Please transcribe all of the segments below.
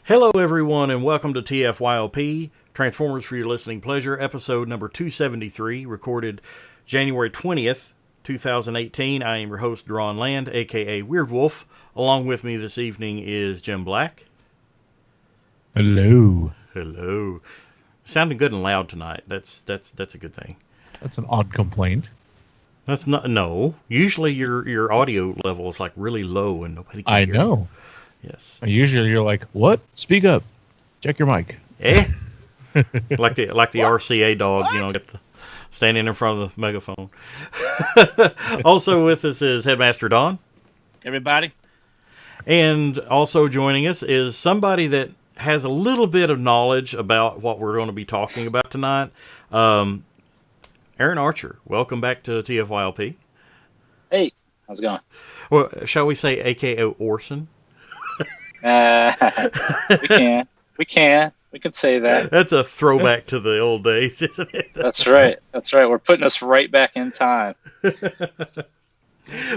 Hello, everyone, and welcome to TFYLP, Transformers for Your Listening Pleasure, episode number 273, recorded January 20th, 2018. I am your host, Deron Land, a.k.a. Weird Wolf. Along with me this evening is Jim Black. Hello. Hello. Sounding good and loud tonight. That's a good thing. That's an odd complaint. That's not, no. Usually your audio level is like really low and nobody can hear I know. you. Yes. Usually you're like, what? Speak up. Check your mic. Eh? like the RCA dog, you know, standing in front of the megaphone. Also with us is Headmaster Don. Everybody. And also joining us is somebody that has a little bit of knowledge about what we're going to be talking about tonight. Aaron Archer, welcome back to TFYLP. Hey, how's it going? Well, shall we say AKA Orson? We can say that. That's a throwback to the old days, isn't it? That's right. We're putting us right back in time.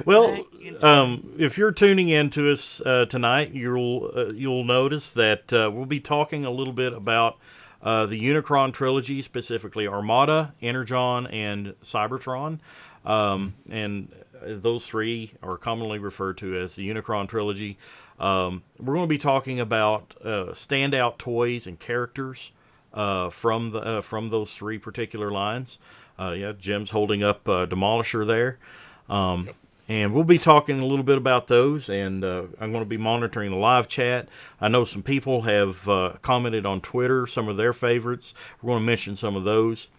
Well, if you're tuning in to us tonight, you'll notice that we'll be talking a little bit about the Unicron Trilogy, specifically Armada, Energon, and Cybertron. And those three are commonly referred to as the Unicron Trilogy. We're going to be talking about standout toys and characters from those three particular lines. Jim's holding up Demolisher there. And we'll be talking a little bit about those, and I'm going to be monitoring the live chat. I know some people have commented on Twitter some of their favorites. We're going to mention some of those.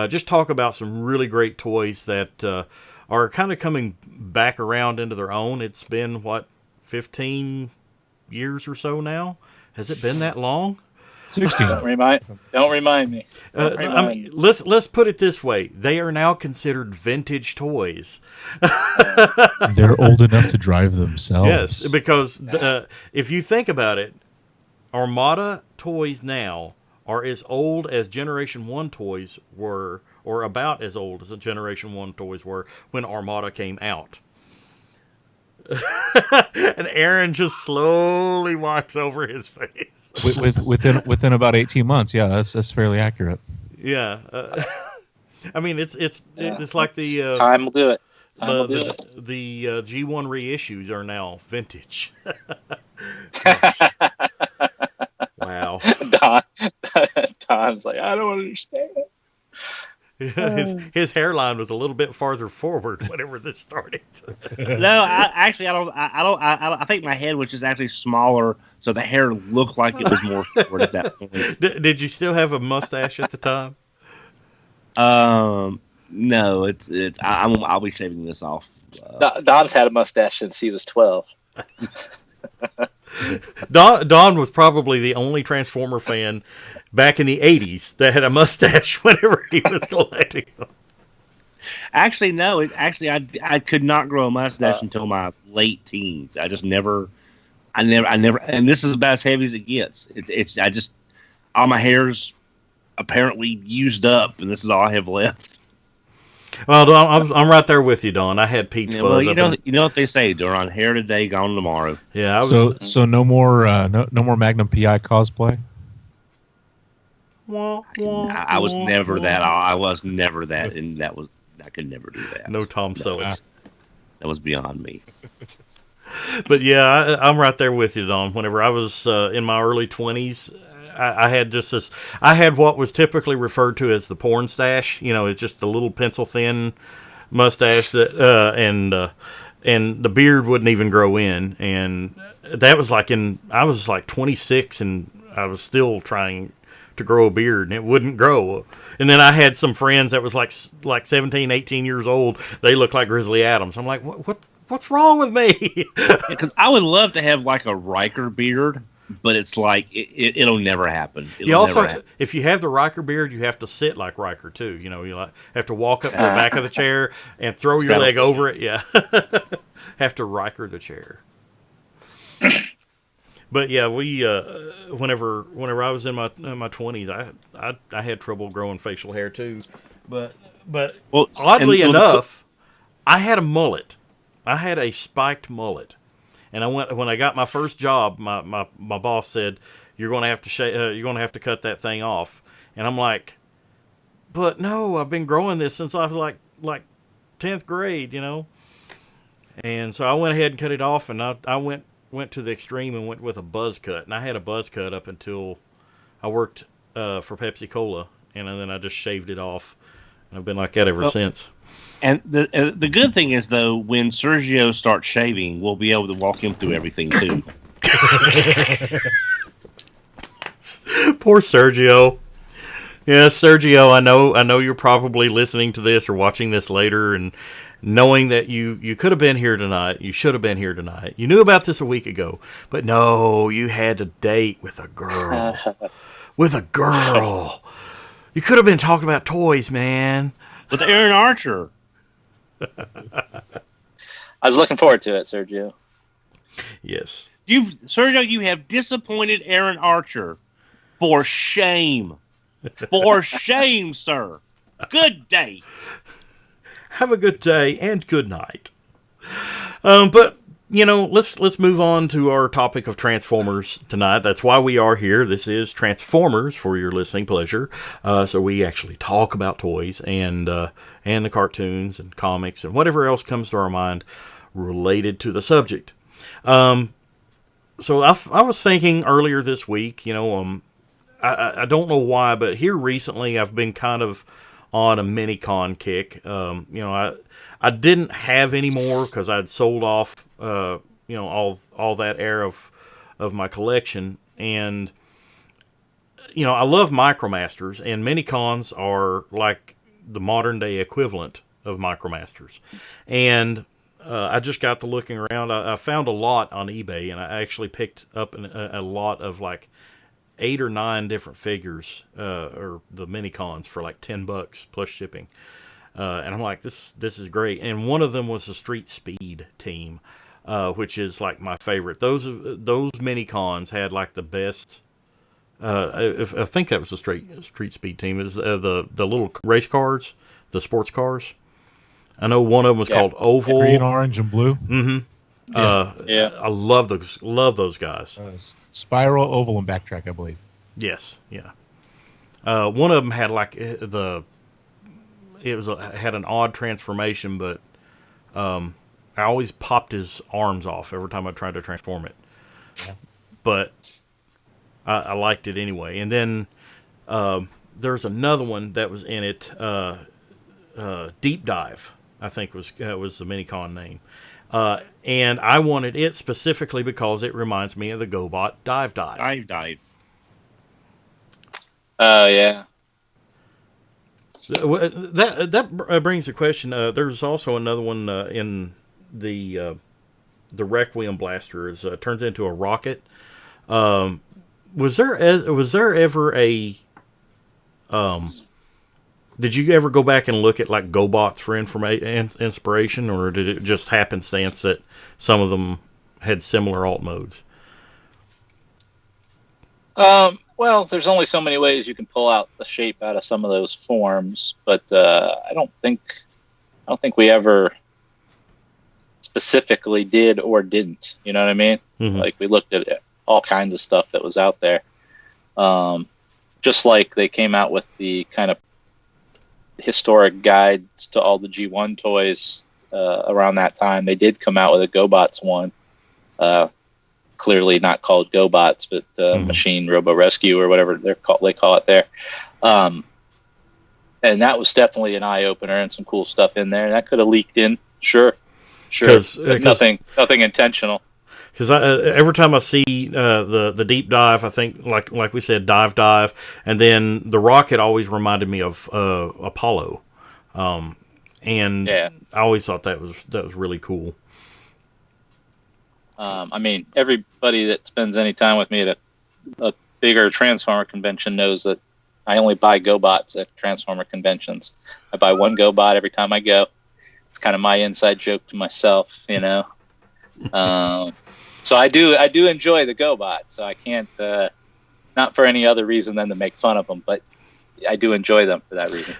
Just talk about some really great toys that are kind of coming back around into their own. It's been, 15 years or so now? Has it been that long? 16. Don't remind me. Let's put it this way: they are now considered vintage toys. They're old enough to drive themselves. Yes, because if you think about it, Armada toys now are as old as Generation 1 toys were, or about as old as the Generation 1 toys were when Armada came out. And Aaron just slowly walks over his face. Within about 18 months, yeah, that's fairly accurate. Yeah, I mean it's like the time will do it. The G1 reissues are now vintage. Wow. Don's like, I don't understand. His hairline was a little bit farther forward whenever this started. No, I don't. I think my head was just actually smaller, so the hair looked like it was more forward at that point. Did you still have a mustache at the time? No, I'll be shaving this off. Don's had a mustache since he was 12. Don was probably the only Transformer fan back in the 80s that had a mustache whenever he was collecting them. Actually, no. I could not grow a mustache until my late teens. I never, and this is about as heavy as it gets. All my hair's apparently used up, and this is all I have left. Well, Don, I'm right there with you, Don. I had peach fuzz. Well, you know what they say, Duran, hair today, gone tomorrow. Yeah, so no more Magnum PI cosplay. I was never that. I was never that, and I could never do that. No Tom Selleck. That was beyond me. But yeah, I'm right there with you, Don. Whenever I was in my early 20s, I had just this. I had what was typically referred to as the porn stash. You know, it's just the little pencil thin mustache that, and the beard wouldn't even grow in. And that was I was like 26, and I was still trying to grow a beard, and it wouldn't grow. And then I had some friends that was like 17, 18 years old. They looked like Grizzly Adams. I'm like, what's wrong with me? Because I would love to have like a Riker beard. But it's like it'll never happen. If you have the Riker beard, you have to sit like Riker too. You know, you have to walk up to the back of the chair and throw your leg over it. Yeah, have to Riker the chair. But yeah, we whenever I was in my 20s, I had trouble growing facial hair too. But oddly enough, I had a mullet. I had a spiked mullet. And when I got my first job, my boss said, you're going to have to you're going to have to cut that thing off. And I'm like, but no, I've been growing this since I was like 10th grade, you know. And so I went ahead and cut it off, and I went to the extreme and went with a buzz cut. And I had a buzz cut up until I worked for Pepsi Cola, and then I just shaved it off. And I've been like that ever since. And the good thing is, though, when Sergio starts shaving, we'll be able to walk him through everything, too. Poor Sergio. Yeah, Sergio, I know you're probably listening to this or watching this later, and knowing that you could have been here tonight, you should have been here tonight. You knew about this a week ago, but no, you had to date with a girl. With a girl. You could have been talking about toys, man. With Aaron Archer. I was looking forward to it, Sergio. Yes. Sergio, you have disappointed Aaron Archer. For shame. For shame, sir. Good day. Have a good day and good night. But you know, let's move on to our topic of Transformers tonight. That's why we are here. This is Transformers for your listening pleasure. So we actually talk about toys and the cartoons and comics and whatever else comes to our mind related to the subject. So I was thinking earlier this week, you know, I don't know why, but here recently I've been kind of on a mini-con kick. You know, I didn't have any more because I'd sold off, you know, all that era of my collection. And, you know, I love Micromasters, and mini-cons are like the modern-day equivalent of Micromasters. And I just got to looking around. I found a lot on eBay, and I actually picked up a lot of like 8 or 9 different figures, or the mini-cons for like $10 plus shipping. And I'm like, this is great. And one of them was the Street Speed team, which is like my favorite. Those mini-cons had like the best. I think that was the Street Speed team. Is the little race cars, the sports cars. I know one of them was called Oval, green, orange, and blue. Mm-hmm. Yes. I love those guys. Spiral, oval, and backtrack, I believe. Yes, yeah. One of them had like had an odd transformation, but I always popped his arms off every time I tried to transform it. Yeah. But I liked it anyway. And then there's another one that was in it, Deep Dive, I think was the mini-con name. And I wanted it specifically because it reminds me of the GoBot Dive. Oh, yeah. That brings a question. There's also another one in the Requiem Blaster. It turns into a rocket. Was there ever a did you ever go back and look at like GoBots for inspiration, or did it just happenstance that some of them had similar alt modes? Well, there's only so many ways you can pull out the shape out of some of those forms, but I don't think we ever specifically did or didn't. You know what I mean? Mm-hmm. Like we looked at all kinds of stuff that was out there. Just like they came out with the kind of historic guides to all the G1 toys around that time. They did come out with a GoBots one, clearly not called GoBots, but Machine Robo Rescue or whatever they call it there. And that was definitely an eye opener and some cool stuff in there. And that could have leaked in, sure, but nothing intentional. Because every time I see the Deep Dive, I think like we said, dive, and then the rocket always reminded me of Apollo, and I always thought that was really cool. I mean, everybody that spends any time with me at a bigger Transformer convention knows that I only buy GoBots at Transformer conventions. I buy one GoBot every time I go. It's kind of my inside joke to myself, you know. So I do enjoy the GoBots. So I can't, not for any other reason than to make fun of them, but I do enjoy them for that reason.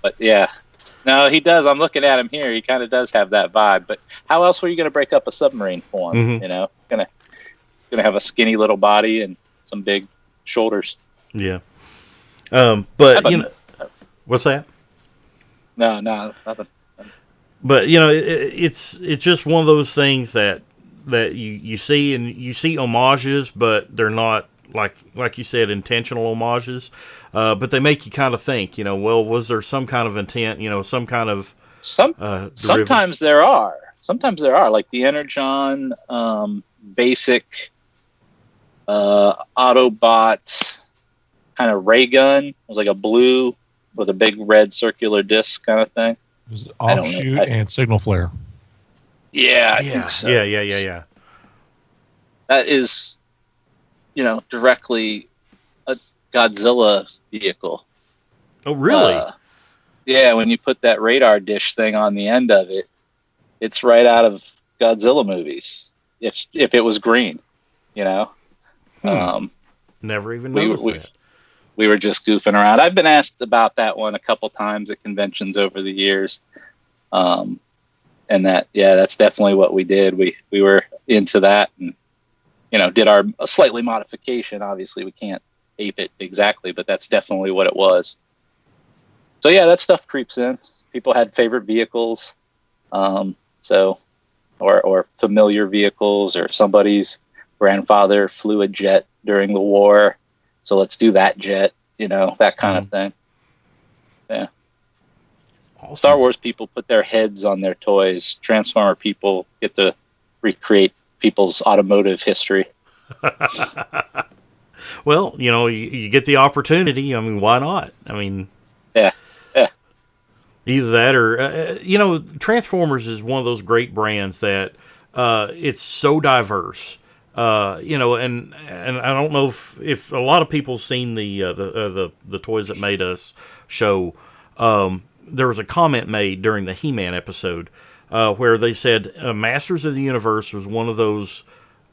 But yeah, no, he does. I'm looking at him here. He kind of does have that vibe. But how else were you going to break up a submarine form? Mm-hmm. You know, it's going to have a skinny little body and some big shoulders. Yeah. But you know, what's that? No, nothing. But you know, it's just one of those things that you see, and you see homages, but they're not like you said, intentional homages. But they make you kind of think. You know, well, was there some kind of intent? You know, some kind of sometimes there are. Sometimes there are, like the Energon basic Autobot kind of ray gun. It was like a blue with a big red circular disc kind of thing. It was offshoot and signal flare. Yeah, I think so. Yeah. That is, you know, directly a Godzilla vehicle. Oh, really? Yeah, when you put that radar dish thing on the end of it, it's right out of Godzilla movies. If it was green, you know. Never even noticed that. We were just goofing around. I've been asked about that one a couple times at conventions over the years. And that's definitely what we did. We were into that, and you know, did a slightly modification. Obviously, we can't ape it exactly, but that's definitely what it was. So yeah, that stuff creeps in. People had favorite vehicles, or familiar vehicles, or somebody's grandfather flew a jet during the war, so let's do that jet. You know, that kind of thing. Yeah. Awesome. Star Wars people put their heads on their toys. Transformer people get to recreate people's automotive history. Well, you know, you get the opportunity. I mean, why not? I mean, yeah. Either that or, you know, Transformers is one of those great brands that it's so diverse. You know, and I don't know if a lot of people's seen the Toys That Made Us show. There was a comment made during the He-Man episode where they said Masters of the Universe was one of those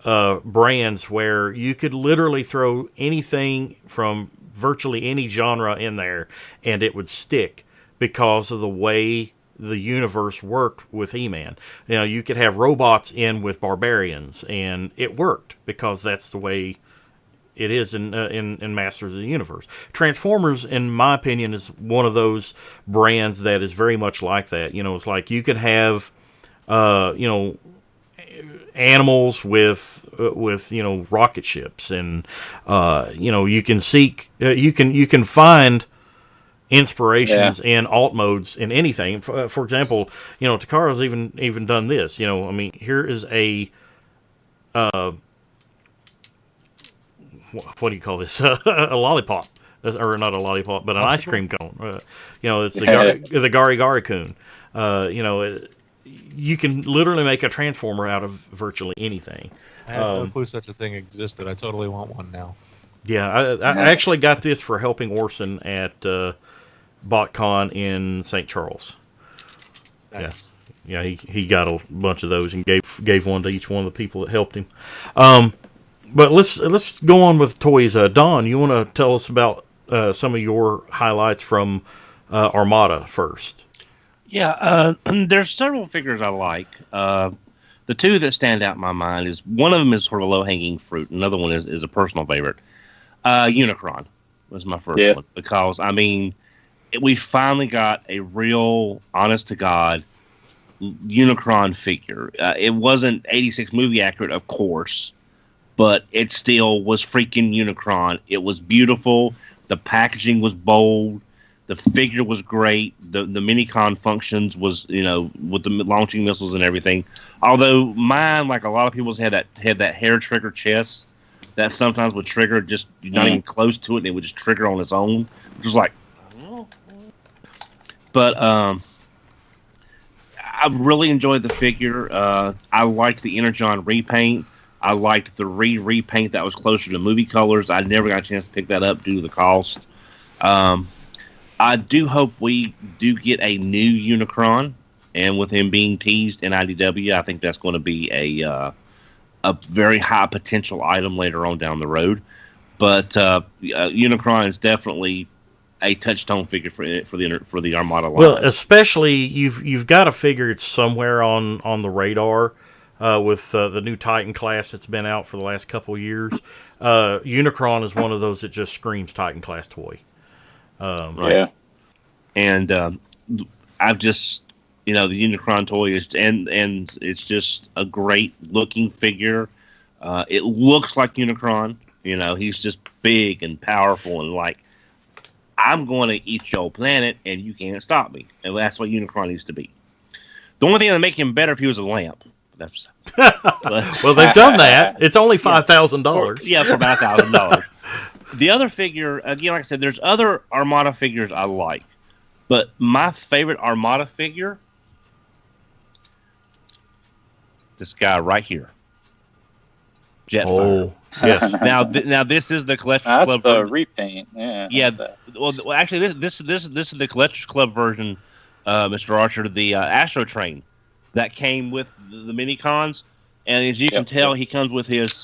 brands where you could literally throw anything from virtually any genre in there and it would stick because of the way the universe worked with He-Man. You know, you could have robots in with barbarians and it worked because that's the way it is in Masters of the Universe. Transformers, in my opinion, is one of those brands that is very much like that. You know, it's like you could have, you know, animals with you know, rocket ships, and you know, you can seek, you can find inspirations in alt modes in anything. For example, you know, Takaro's even done this. You know, I mean, here is a what do you call this? A lollipop, or not a lollipop, but an ice cream cone. You know, it's the Gari Gari Kun. You know, you can literally make a transformer out of virtually anything. I had no clue such a thing existed. I totally want one now. Yeah, I actually got this for helping Orson at BotCon in St. Charles. Nice. Yeah, he got a bunch of those and gave one to each one of the people that helped him. But let's go on with toys. Don, you want to tell us about some of your highlights from Armada first? Yeah, there's several figures I like. The two that stand out in my mind is, one of them is sort of low-hanging fruit. Another one is a personal favorite. Unicron was my first one, because, I mean, we finally got a real, honest-to-God Unicron figure. It wasn't 86 movie accurate, of course, but it still was freaking Unicron. It was beautiful. The packaging was bold. The figure was great. The Minicon functions was, you know, with the launching missiles and everything. Although mine, like a lot of people's, had that hair trigger chest that sometimes would trigger just not even close to it, and it would just trigger on its own, which was like, but I really enjoyed the figure. I liked the Energon repaint. I liked the repaint that was closer to movie colors. I never got a chance to pick that up due to the cost. I do hope we do get a new Unicron, and with him being teased in IDW, I think that's going to be a very high potential item later on down the road. But Unicron is definitely a touchstone figure for the Armada line. Well, especially you've got to figure it's somewhere on the radar with the new Titan class that's been out for the last couple of years. Unicron is one of those that just screams Titan class toy. Yeah. And I've just, the Unicron toy is, and it's just a great looking figure. It looks like Unicron. He's just big and powerful and like, I'm going to eat your planet and you can't stop me. And that's what Unicron needs to be. The only thing that would make him better if he was a lamp. Well, they've done that. It's only $5,000. Yeah, for about $1,000. The other figure, again, like I said, there's other Armada figures I like. But my favorite Armada figure, this guy right here. Jetfire. Oh, yes. Now this is the Collectors That's Club. the repaint. Yeah. Yeah. Well, actually, this is the Collectors Club version, Mr. Archer, the Astro Train that came with the mini cons, and as you can tell, he comes with his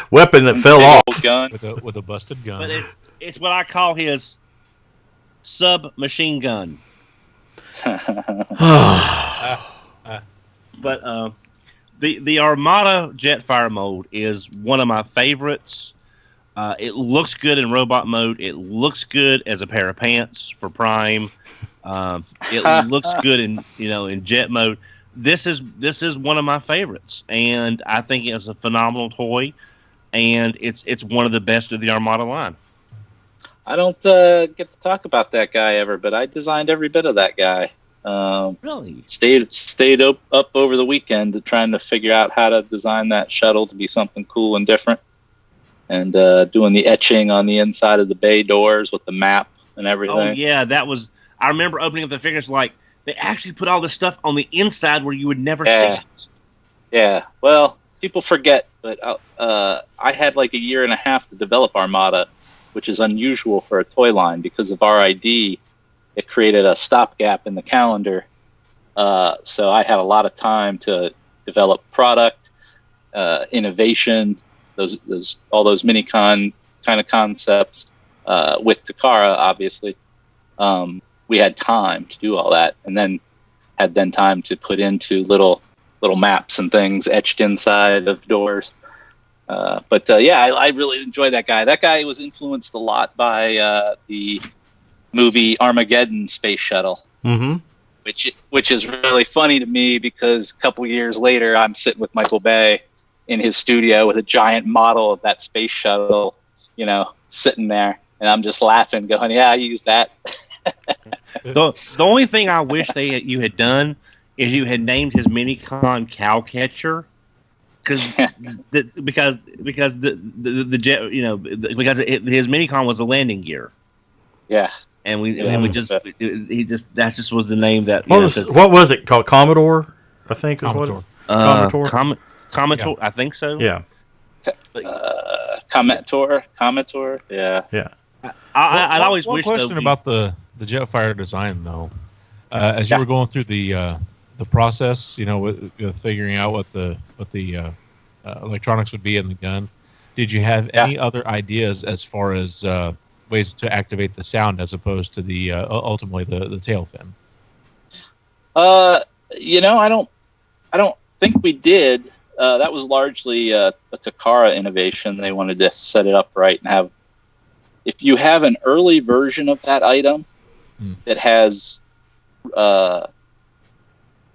weapon that fell off gun with a busted gun. But it's what I call his submachine gun. But the Armada Jetfire mode is one of my favorites. It looks good in robot mode. It looks good as a pair of pants for Prime. It looks good in jet mode. This is one of my favorites, and I think it's a phenomenal toy, and it's one of the best of the Armada line. I don't get to talk about that guy ever, but I designed every bit of that guy. Really? Stayed up over the weekend trying to figure out how to design that shuttle to be something cool and different, and doing the etching on the inside of the bay doors with the map and everything. Oh yeah, I remember opening up the figures like they actually put all this stuff on the inside where you would never see it. Yeah. Well, people forget, but I had like a year and a half to develop Armada, which is unusual for a toy line because of RID. It created a stopgap in the calendar, so I had a lot of time to develop product, innovation, all those mini-con kind of concepts with Takara, obviously. We had time to do all that, and then had time to put into little maps and things etched inside of doors. But I really enjoy that guy. That guy was influenced a lot by the movie Armageddon Space Shuttle, which is really funny to me because a couple years later, I'm sitting with Michael Bay in his studio with a giant model of that space shuttle, sitting there, and I'm just laughing, going, "Yeah, I use that." The only thing I wish you had done is you had named his Minicon Cowcatcher, because the jet, because his Minicon was a landing gear. Yeah. And that just was the name that. What was it called? Commodore, I think is what. Commodore. Commodore, yeah. I think so. Yeah. Commodore. Yeah. Yeah. I always wish. One question about the Jetfire design, though, as you were going through the process, with figuring out what the electronics would be in the gun, did you have any other ideas as far as ways to activate the sound as opposed to the ultimately the tail fin? I don't think we did. That was largely a Takara innovation. They wanted to set it up right and have. If you have an early version of that item that has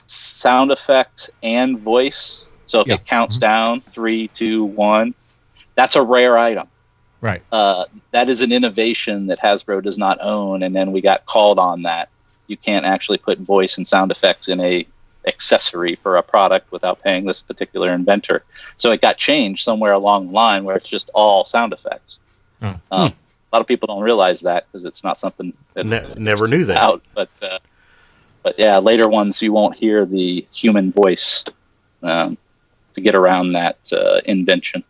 sound effects and voice, so if it counts down 3, 2, 1, that's a rare item. Right. That is an innovation that Hasbro does not own, and then we got called on that. You can't actually put voice and sound effects in a accessory for a product without paying this particular inventor. So it got changed somewhere along the line where it's just all sound effects. A lot of people don't realize that because it's not something that never knew that. Out, but yeah, later ones you won't hear the human voice to get around that invention.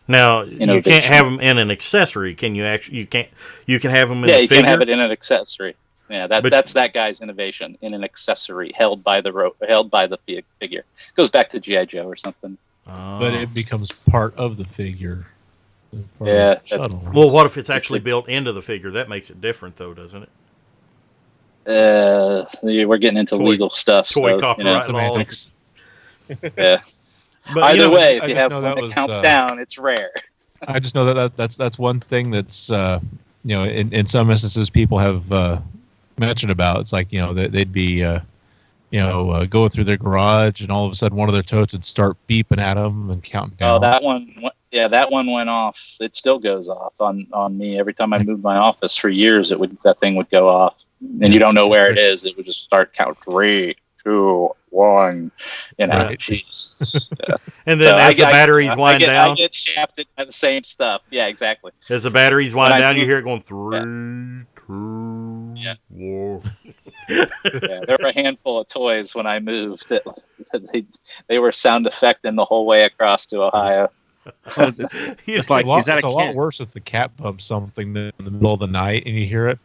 Now you can't have them in an accessory. Can you? Actually, you can't. You can have them in. Yeah, a you figure? can have it in an accessory. Yeah, that's that guy's innovation, in an accessory held by the figure. Goes back to G.I. Joe or something. But it becomes part of the figure. Yeah. Well, what if it's actually built into the figure? That makes it different, though, doesn't it? We're getting into legal stuff. Toy copyright semantics. Yeah. But Either way, I if you just have know one that that counts was, down, it's rare. I just know that's one thing that's in some instances people have mentioned about. It's like they'd be going through their garage and all of a sudden one of their totes would start beeping at them and counting down. Oh, that one went off. It still goes off on me every time I moved my office for years. That thing would go off, and you don't know where it is. It would just start count 3, 2, 1. Right. Jeez. Yeah. And then as the batteries wind down, I get shafted by the same stuff. Yeah, exactly. As the batteries wind down, you hear it going 3, 2, Yeah. 1. Yeah, there were a handful of toys when I moved that they were sound affecting the whole way across to Ohio. It's like, is that it's a lot worse if the cat bumps something in the middle of the night and you hear it.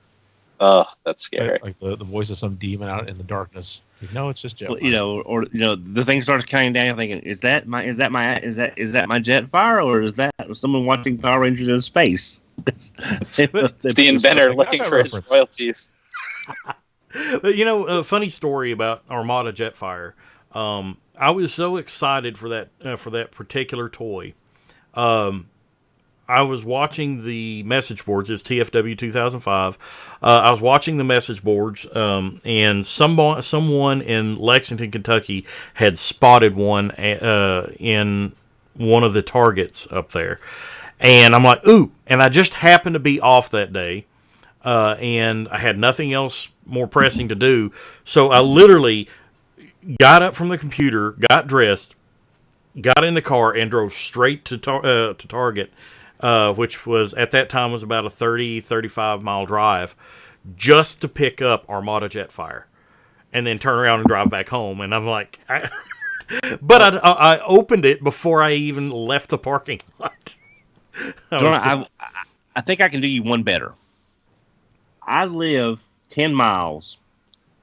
Oh, that's scary. Like the voice of some demon out in the darkness. No, it's just Jetfire. The thing starts counting down. You're thinking, is that my Jetfire, or is that someone watching Power Rangers in space? It's the inventor looking for his royalties. But funny story about Armada Jetfire. I was so excited for that particular toy. I was watching the message boards. It was TFW 2005. I was watching the message boards, and someone in Lexington, Kentucky, had spotted one in one of the targets up there. And I'm like, ooh! And I just happened to be off that day, and I had nothing else more pressing to do. So I literally got up from the computer, got dressed, got in the car, and drove straight to Target. Which was at that time was about a 35 mile drive, just to pick up Armada Jetfire, and then turn around and drive back home. And I'm like, but I opened it before I even left the parking lot. I think I can do you one better. I live 10 miles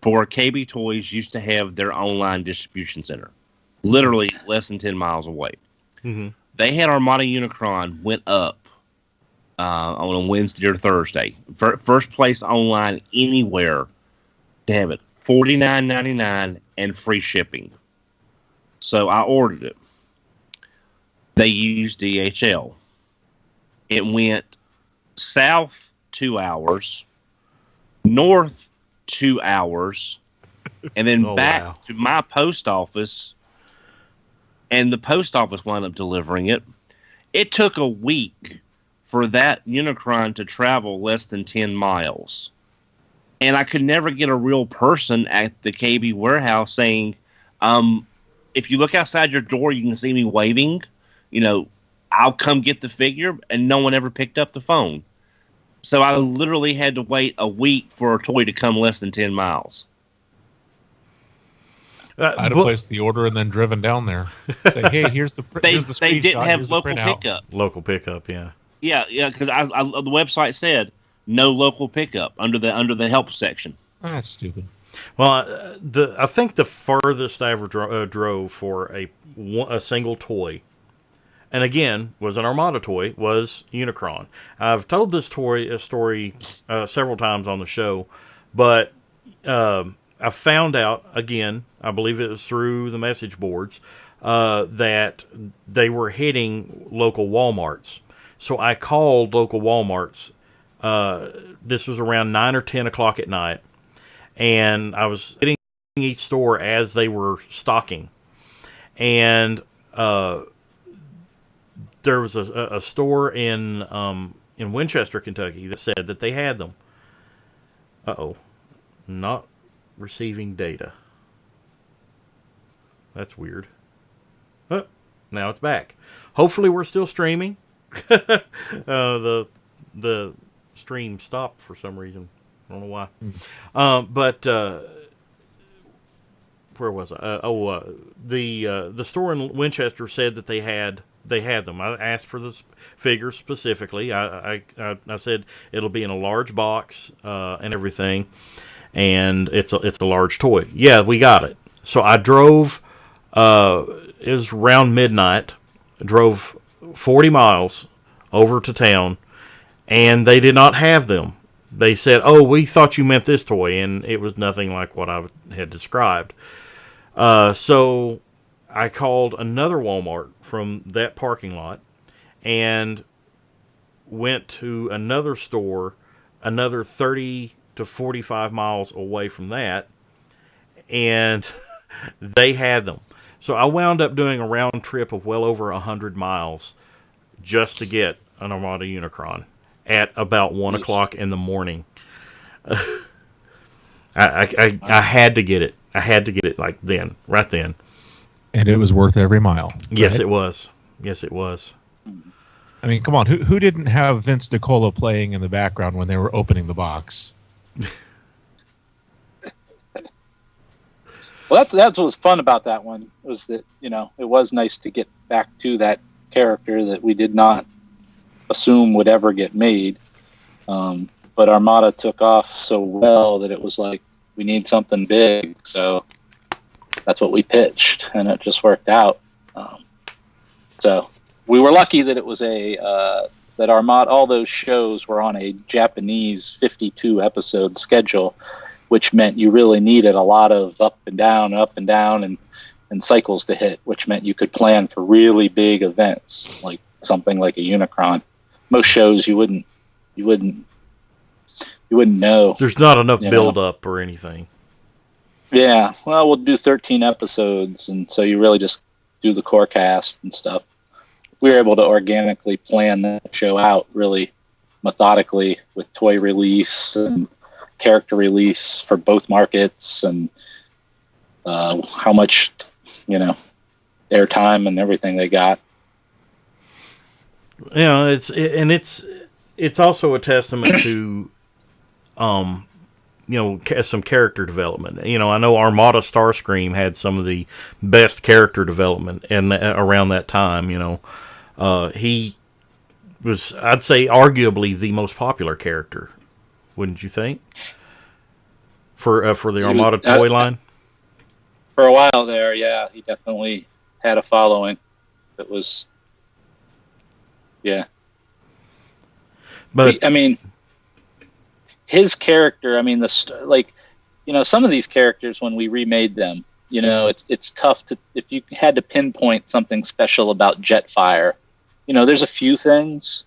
where KB Toys used to have their online distribution center, literally less than 10 miles away. Mm-hmm. They had Armada Unicron went up on a Wednesday or Thursday. First place online anywhere to have it. $49.99 and free shipping. So I ordered it. They used DHL. It went south 2 hours, north 2 hours, and then back to my post office. And the post office wound up delivering it. It took a week for that Unicron to travel less than 10 miles. And I could never get a real person at the KB warehouse saying, if you look outside your door, you can see me waving. I'll come get the figure. And no one ever picked up the phone. So I literally had to wait a week for a toy to come less than 10 miles. I'd have placed the order and then driven down there. Say, hey, here's the screenshot. They didn't have local pickup. Local pickup, yeah. Yeah, because the website said no local pickup under the help section. That's stupid. Well, I think the furthest I ever drove for a single toy, and again was an Armada toy, was Unicron. I've told this story several times on the show, but I found out, again, I believe it was through the message boards, that they were hitting local Walmarts. So I called local Walmarts. This was around 9 or 10 o'clock at night. And I was hitting each store as they were stocking. And there was a store in Winchester, Kentucky, that said that they had them. Not receiving data. That's weird. Now it's back. Hopefully we're still streaming. The stream stopped for some reason. I don't know why. But where was I? The store in Winchester said that they had them. I asked for the figure specifically. I said it'll be in a large box and everything, and it's a large toy. Yeah, we got it. So I drove. It was around midnight. I drove 40 miles over to town, and they did not have them. They said, "Oh, we thought you meant this toy," and it was nothing like what I had described. So I called another Walmart from that parking lot and went to another store another 30 to 45 miles away from that, and they had them. So I wound up doing a round trip of well over 100 miles just to get an Armada Unicron at about 1 o'clock in the morning. I had to get it. I had to get it like then, right then. And it was worth every mile. Yes, right? it was. Yes, it was. I mean, come on. Who didn't have Vince DiCola playing in the background when they were opening the box? Well, that's what was fun about that one, was that, it was nice to get back to that character that we did not assume would ever get made. But Armada took off so well that it was like, we need something big. So that's what we pitched, and it just worked out. So we were lucky that it was that Armada, all those shows were on a Japanese 52 episode schedule, which meant you really needed a lot of up and down and cycles to hit, which meant you could plan for really big events, like something like a Unicron. Most shows you wouldn't know. There's not enough build up or anything. Yeah, well, we'll do 13 episodes, and so you really just do the core cast and stuff. We were able to organically plan that show out really methodically with toy release and character release for both markets, and how much, airtime and everything they got. It's also a testament to some character development. I know Armada Starscream had some of the best character development around that time. He was, I'd say, arguably the most popular character. Wouldn't you think? For the Armada toy line? For a while there, yeah, he definitely had a following. It was, yeah. But his character. Some of these characters when we remade them, it's tough to, if you had to pinpoint something special about Jetfire. There's a few things,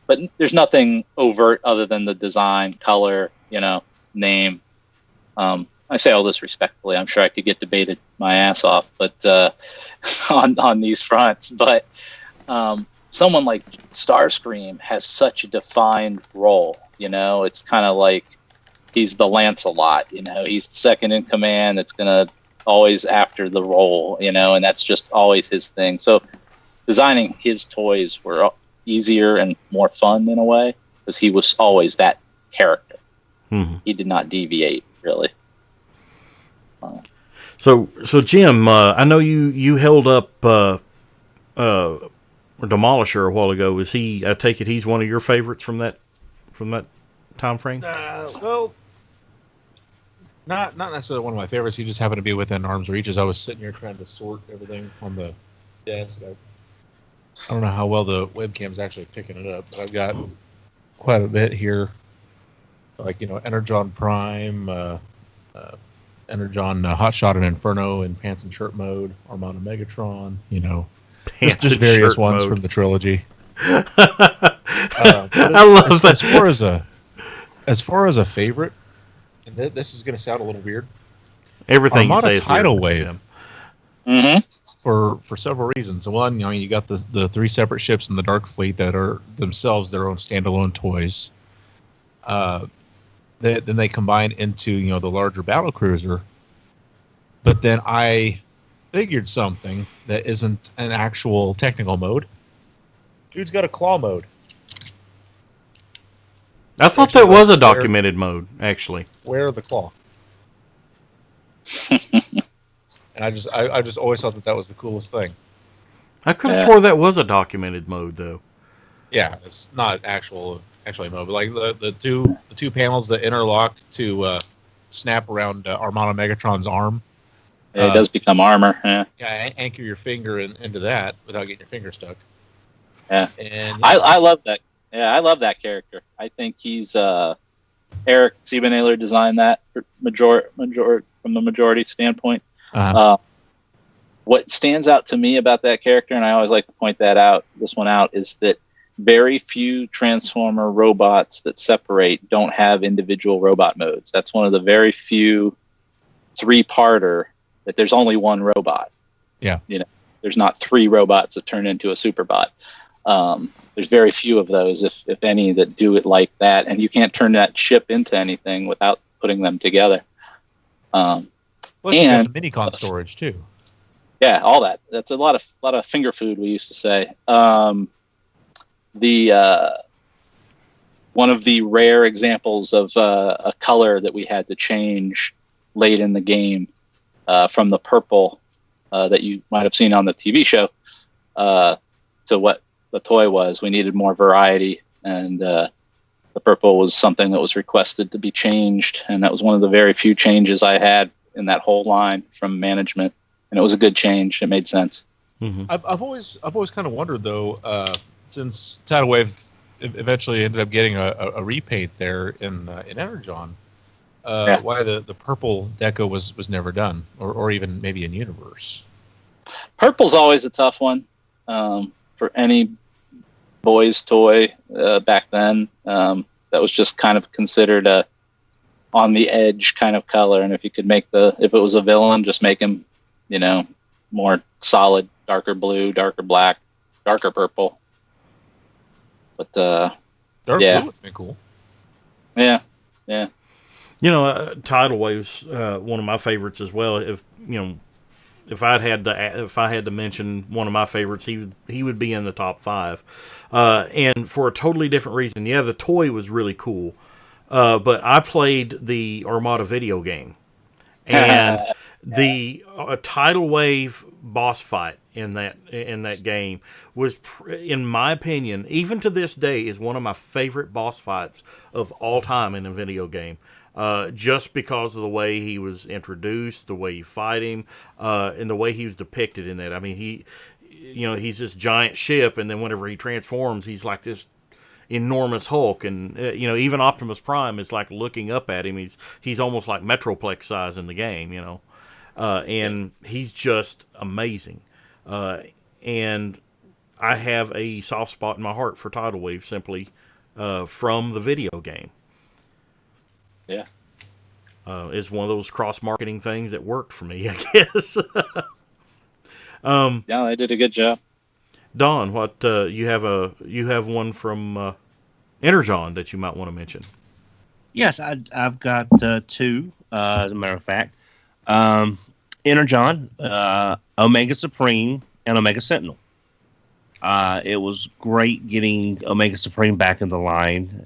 but there's nothing overt other than the design, color, name. I say all this respectfully. I'm sure I could get debated my ass off, but on these fronts. But someone like Starscream has such a defined role. It's kind of like he's the Lancelot. He's the second in command that's gonna always after the role. And that's just always his thing. So designing his toys were easier and more fun in a way because he was always that character. Mm-hmm. He did not deviate really. So Jim, I know you held up Demolisher a while ago. Is he? I take it he's one of your favorites from that time frame. Well, not necessarily one of my favorites. He just happened to be within arm's reach as I was sitting here trying to sort everything on the desk. I don't know how well the webcam's actually picking it up, but I've got quite a bit here. Like, Energon Prime, Energon Hotshot and Inferno in pants and shirt mode, Armada Megatron, Pants just and various shirt ones mode from the trilogy. I love that. As far as a favorite, and this is going to sound a little weird. Everything Armada you say is Tidal weird. Wave. Mm-hmm. For several reasons. One, you got the 3 separate ships in the Dark Fleet that are themselves their own standalone toys. Then they combine into the larger battle cruiser. But then I figured something that isn't an actual technical mode. Dude's got a claw mode. I thought that was a documented mode, actually. Where the claw? And I just always thought that was the coolest thing. I could have swore that was a documented mode, though. Yeah, it's not actually mode, but like the two panels that interlock to snap around Armada Megatron's arm. It does become armor. Yeah. Yeah, anchor your finger into that without getting your finger stuck. Yeah, and I love that. Yeah, I love that character. I think he's Eric Siebenahler designed that for from the majority standpoint. Uh-huh. what stands out to me about that character, and I always like to point this one out, is that very few Transformer robots that separate don't have individual robot modes. That's one of the very few three-parter that there's only one robot. Yeah. There's not three robots that turn into a Superbot. There's very few of those, if any, that do it like that, and you can't turn that ship into anything without putting them together. Well, you got the minicon storage too. Yeah, all that. That's a lot of finger food, we used to say. One of the rare examples of a color that we had to change late in the game, from the purple that you might have seen on the TV show to what the toy was. We needed more variety, and the purple was something that was requested to be changed, and that was one of the very few changes I had in that whole line from management, and it was a good change. It made sense. Mm-hmm. I've always kind of wondered though, since Tidal Wave eventually ended up getting a repaint there in Energon, why the purple deco was never done, or even maybe in Universe. Purple's always a tough one for any boys toy back then. That was just kind of considered a on the edge kind of color, and if you could make if it was a villain, just make him more solid, darker blue, darker black, darker purple. But dark blue would be cool. Yeah. Tidal Wave's one of my favorites as well. If I had to mention one of my favorites, he would be in the top 5, and for a totally different reason. Yeah, the toy was really cool, but I played the Armada video game, and the Tidal Wave boss fight in that game was, in my opinion, even to this day, is one of my favorite boss fights of all time in a video game. Just because of the way he was introduced, the way you fight him, and the way he was depicted in that. I mean, he's this giant ship, and then whenever he transforms, he's like this enormous Hulk, and even Optimus Prime is like looking up at him. He's almost like Metroplex size in the game, and he's just amazing. And I have a soft spot in my heart for Tidal Wave simply from the video game. Yeah. It's one of those cross-marketing things that worked for me, I guess. Yeah, they did a good job. Don, what you have one from Energon that you might want to mention? Yes, I've got 2, as a matter of fact. Energon, Omega Supreme, and Omega Sentinel. It was great getting Omega Supreme back in the line.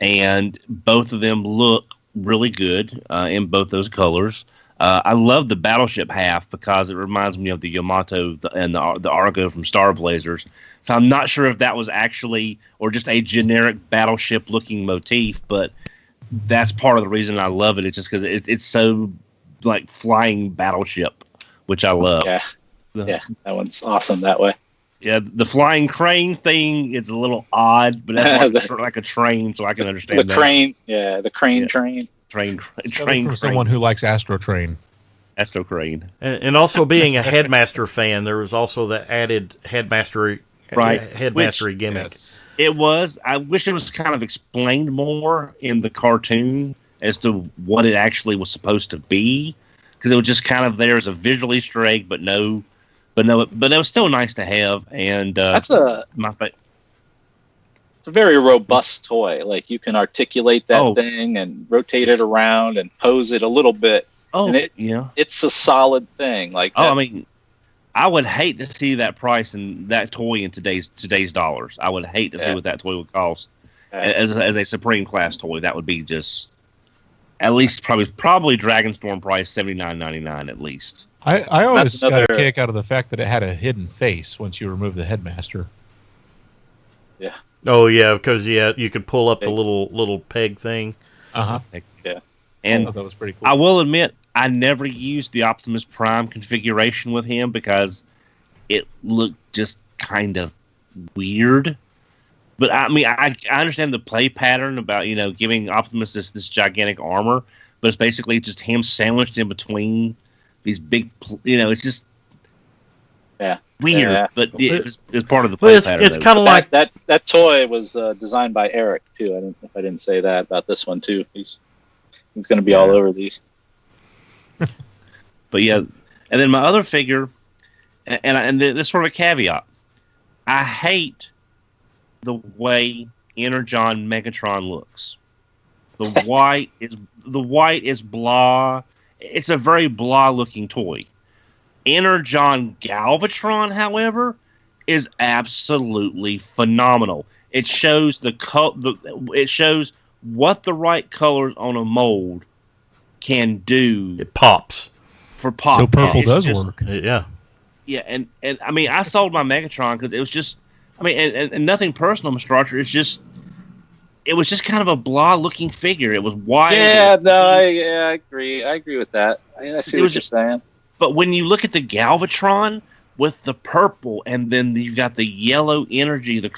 And both of them look really good in both those colors. I love the battleship half because it reminds me of the Yamato and the Argo from Star Blazers. So I'm not sure if that was actually or just a generic battleship looking motif, but that's part of the reason I love it. It's just because it's so like flying battleship, which I love. Yeah, that one's awesome that way. Yeah, the flying crane thing is a little odd, but that's sort of like a train, so I can understand the crane. Yeah, the crane train. Train from someone who likes Astro Train. Astro Crane. And also being a Headmaster fan, there was also the added Headmastery gimmick. Yes. It was. I wish it was kind of explained more in the cartoon as to what it actually was supposed to be, because it was just kind of there as a visual Easter egg, but it was still nice to have. And it's a very robust toy. Like, you can articulate that thing and rotate it around and pose it a little bit. It's a solid thing. Like, I mean, I would hate to see that price and that toy in today's dollars. I would hate to see what that toy would cost as a Supreme class toy. That would be just at least probably Dragonstorm price $79.99 at least. I always got a kick out of the fact that it had a hidden face once you remove the Headmaster. Yeah. Oh yeah, because you could pull up the little peg thing. Uh-huh. Yeah. And that was pretty cool. I will admit, I never used the Optimus Prime configuration with him because it looked just kind of weird. But I mean, I understand the play pattern about giving Optimus this gigantic armor, but it's basically just him sandwiched in between these big. It's just weird, Yeah. but it was part of the Well, play it's pattern. kind of like that toy was designed by Eric too. I didn't say that about this one too. He's going to be all over these. But yeah, and then my other figure, and this sort of a caveat, I hate the way Energon Megatron looks. The white is blah. It's a very blah looking toy. Energon Galvatron, however, is absolutely phenomenal. It shows it shows what the right colors on a mold can do. it pops. For pop. So purple It's does just- work. Yeah. Yeah, and I mean, I sold my Megatron because it was just, I mean, and nothing personal, Mr. Archer. It's just, it was just kind of a blah looking figure. It was wide. Yeah, no, I agree. I agree with that. I see what you're saying. But when you look at the Galvatron with the purple, and then you've got the yellow energy, the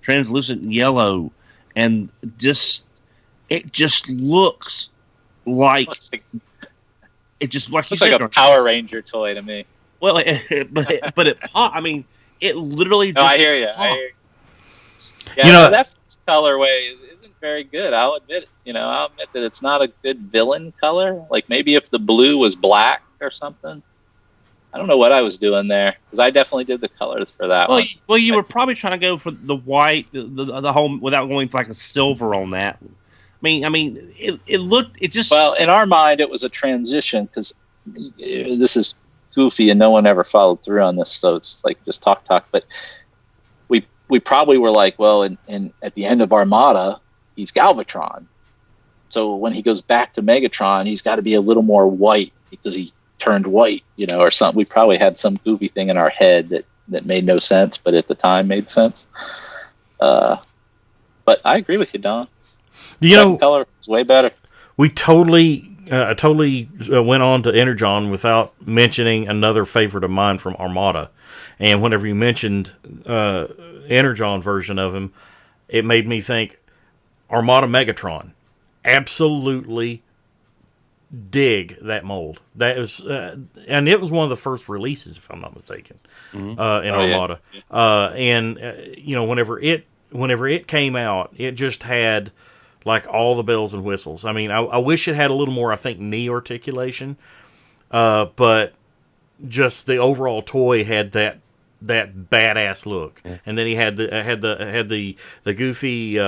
translucent yellow, and it just looks like it just like you Looks like said, a Power Ranger toy to me. well, but it pop. I mean, it literally. No, Just I hear you. popped. Yeah, that first colorway isn't very good. I'll admit it. I'll admit that it's not a good villain color. Like maybe if the blue was black or something. I don't know what I was doing there because I definitely did the colors for that one. Well, you were probably trying to go for the white, the whole without going for like a silver on that. I mean, it looked, it just. Well, in our mind, it was a transition because this is goofy and no one ever followed through on this, so it's like just talk. But we probably were like, well, in at the end of Armada, he's Galvatron, so when he goes back to Megatron, he's got to be a little more white because he turned white, or something. We probably had some goofy thing in our head that made no sense, but at the time made sense. But I agree with you, Don. Color is way better. We totally went on to Energon without mentioning another favorite of mine from Armada. And whenever you mentioned Energon version of him, it made me think Armada Megatron. Absolutely dig that mold. That was, and it was one of the first releases, if I'm not mistaken, in Armada. Yeah. And whenever it came out, it just had like all the bells and whistles. I mean, I wish it had a little more, I think, knee articulation, but just the overall toy had that badass look. Yeah. And then he had the goofy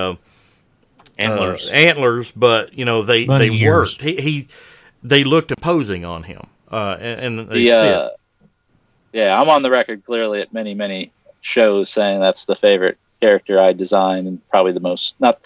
antlers, but they worked. They looked imposing on him, and they fit. Yeah, I'm on the record clearly at many shows saying that's the favorite character I designed and probably the most not.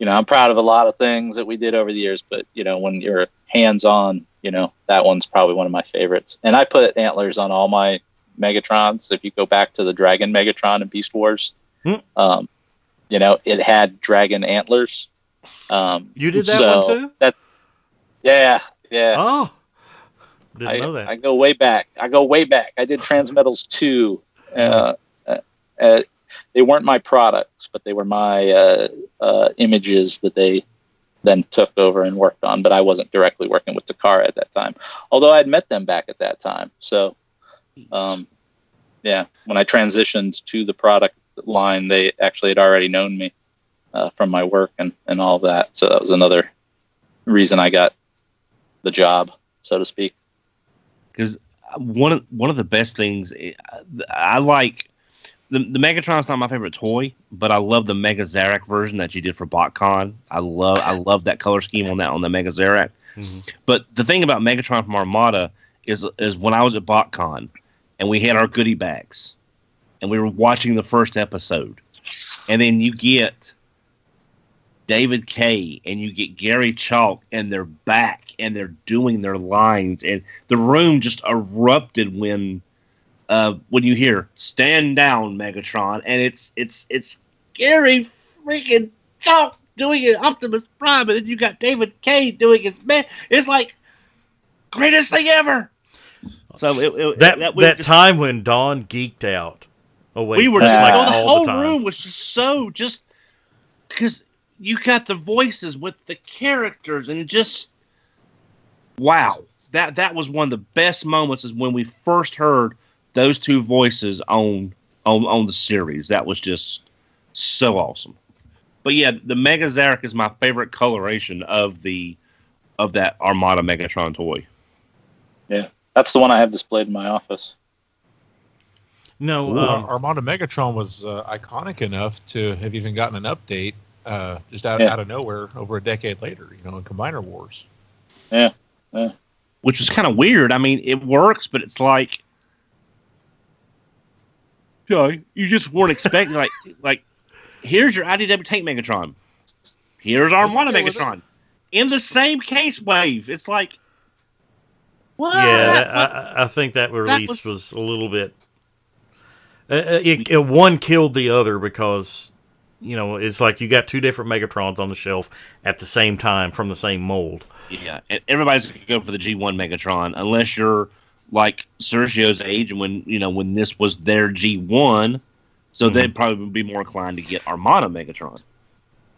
I'm proud of a lot of things that we did over the years, but when you're hands-on, that one's probably one of my favorites. And I put antlers on all my Megatrons. If you go back to the Dragon Megatron in Beast Wars, it had dragon antlers. You did that one too? Yeah. Oh, didn't know that. I go way back. I did Transmetals 2. They weren't my products, but they were my images that they then took over and worked on. But I wasn't directly working with Takara at that time, although I had met them back at that time. So, when I transitioned to the product line, they actually had already known me from my work and all of that. So that was another reason I got the job, so to speak. Because one of the best things I like. The Megatron's not my favorite toy, but I love the Mega Zarak version that you did for BotCon. I love that color scheme on the Mega Zarak. Mm-hmm. But the thing about Megatron from Armada is when I was at BotCon and we had our goodie bags and we were watching the first episode, and then you get David Kay and you get Gary Chalk and they're back and they're doing their lines, and the room just erupted when you hear "Stand Down, Megatron," and it's Gary freaking Chalk doing it, Optimus Prime, and then you got David Kay doing his man. It's like greatest thing ever. So that time when Dawn geeked out. Oh wait, we were just like, like the all whole the time. room was just because you got the voices with the characters and just wow. that was one of the best moments is when we first heard those two voices on the series. That was just so awesome. But yeah, the Mega Zarek is my favorite coloration of that Armada Megatron toy. Yeah, that's the one I have displayed in my office. No, Armada Megatron was iconic enough to have even gotten an update just out of nowhere over a decade later, in Combiner Wars. Yeah. Which is kind of weird. I mean, it works, but it's like, you just weren't expecting like here's your IDW Tank Megatron, here's Armada Megatron in the same case wave. It's like, what? Yeah, I think that release was a little bit. One killed the other because, it's like you got two different Megatrons on the shelf at the same time from the same mold. Yeah, and everybody's going to go for the G1 Megatron unless you're like Sergio's age and when this was their G1, so they'd probably be more inclined to get Armada Megatron.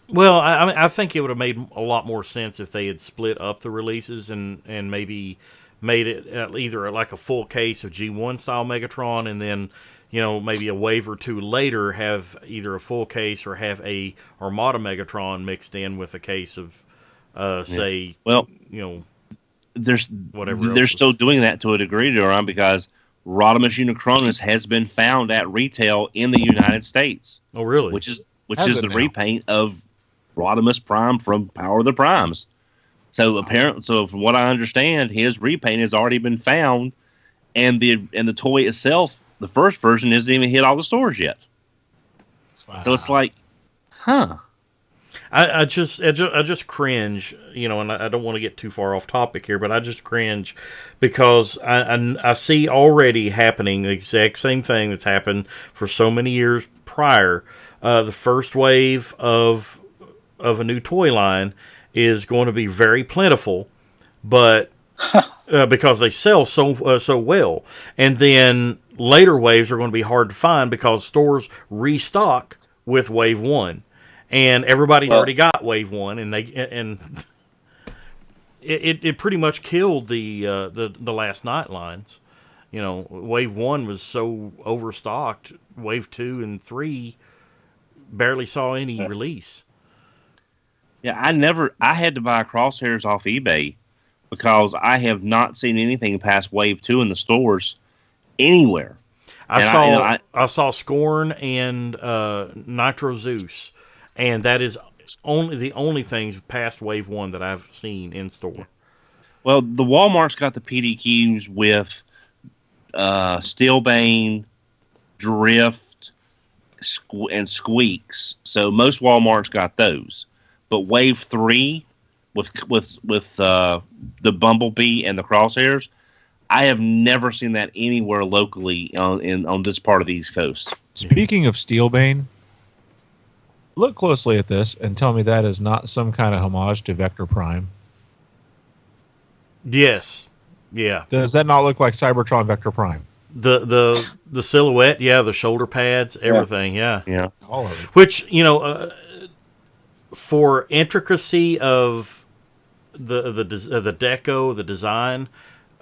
Well, I think it would have made a lot more sense if they had split up the releases and maybe made it either like a full case of G1 style Megatron and then maybe a wave or two later have either a full case or have a Armada Megatron mixed in with a case of there's whatever. They're still doing that to a degree, Duran, because Rodimus Unicronus has been found at retail in the United States. Oh, really? Which is the repaint of Rodimus Prime from Power of the Primes. So from what I understand, his repaint has already been found, and the toy itself, the first version, hasn't even hit all the stores yet. Wow. So it's like, huh? I just cringe, and I don't want to get too far off topic here, but I just cringe because I see already happening the exact same thing that's happened for so many years prior. The first wave of a new toy line is going to be very plentiful, but because they sell so well, and then later waves are going to be hard to find because stores restock with wave one. And everybody's already got wave one, and it pretty much killed the last night lines. Wave one was so overstocked. Wave 2 and 3 barely saw any release. Yeah, I had to buy crosshairs off eBay because I have not seen anything past wave 2 in the stores anywhere. I saw Scorn and Nitro Zeus. And that is the only things past wave 1 that I've seen in store. Well, the Walmart's got the PDQs with Steelbane, Drift, and Squeaks. So most Walmart's got those. But wave 3 with the Bumblebee and the Crosshairs, I have never seen that anywhere locally on this part of the East Coast. Speaking of Steelbane, look closely at this and tell me that is not some kind of homage to Vector Prime. Yes. Yeah. Does that not look like Cybertron Vector Prime? The silhouette, yeah, the shoulder pads, everything, yeah. Yeah. All of it. Which, for intricacy of the deco, the design,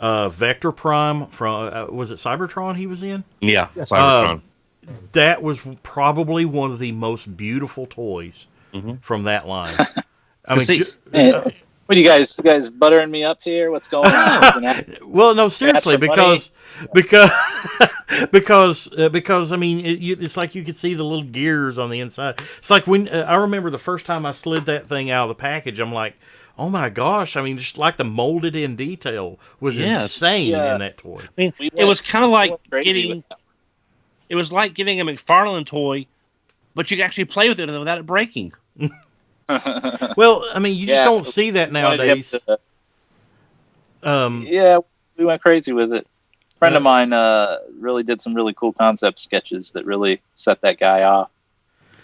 Vector Prime from was it Cybertron he was in? Yeah, Cybertron. That was probably one of the most beautiful toys from that line. I mean, what are you guys buttering me up here? What's going on? Well, no, seriously, because I mean, it's like you could see the little gears on the inside. It's like when I remember the first time I slid that thing out of the package, I'm like, oh my gosh! I mean, just like the molded in detail was insane in that toy. I mean, it was kind of like getting. It was like getting a McFarlane toy, but you could actually play with it without it breaking. Well, I mean, you just don't see that nowadays. Yeah, we went crazy with it. A friend of mine really did some really cool concept sketches that really set that guy off.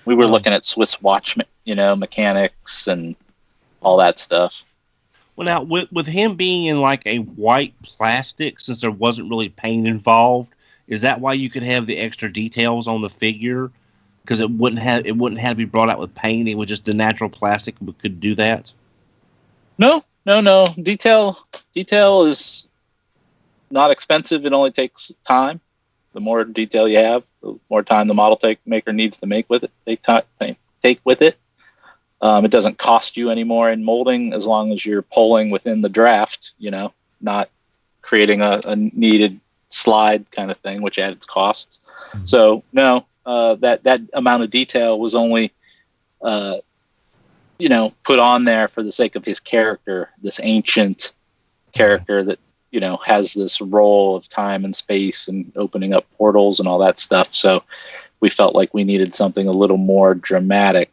We were looking at Swiss watch, mechanics and all that stuff. Well, now, with him being in like a white plastic, since there wasn't really paint involved, is that why you could have the extra details on the figure? Because it wouldn't have to be brought out with paint. It was just the natural plastic could do that. No, No. Detail is not expensive. It only takes time. The more detail you have, the more time the model maker needs to make with it. Take with it. It doesn't cost you any more in molding as long as you're pulling within the draft. Not creating a needed slide kind of thing, which adds costs. Mm-hmm. So no, that amount of detail was only put on there for the sake of his character, this ancient character that has this role of time and space and opening up portals and all that stuff. So we felt like we needed something a little more dramatic.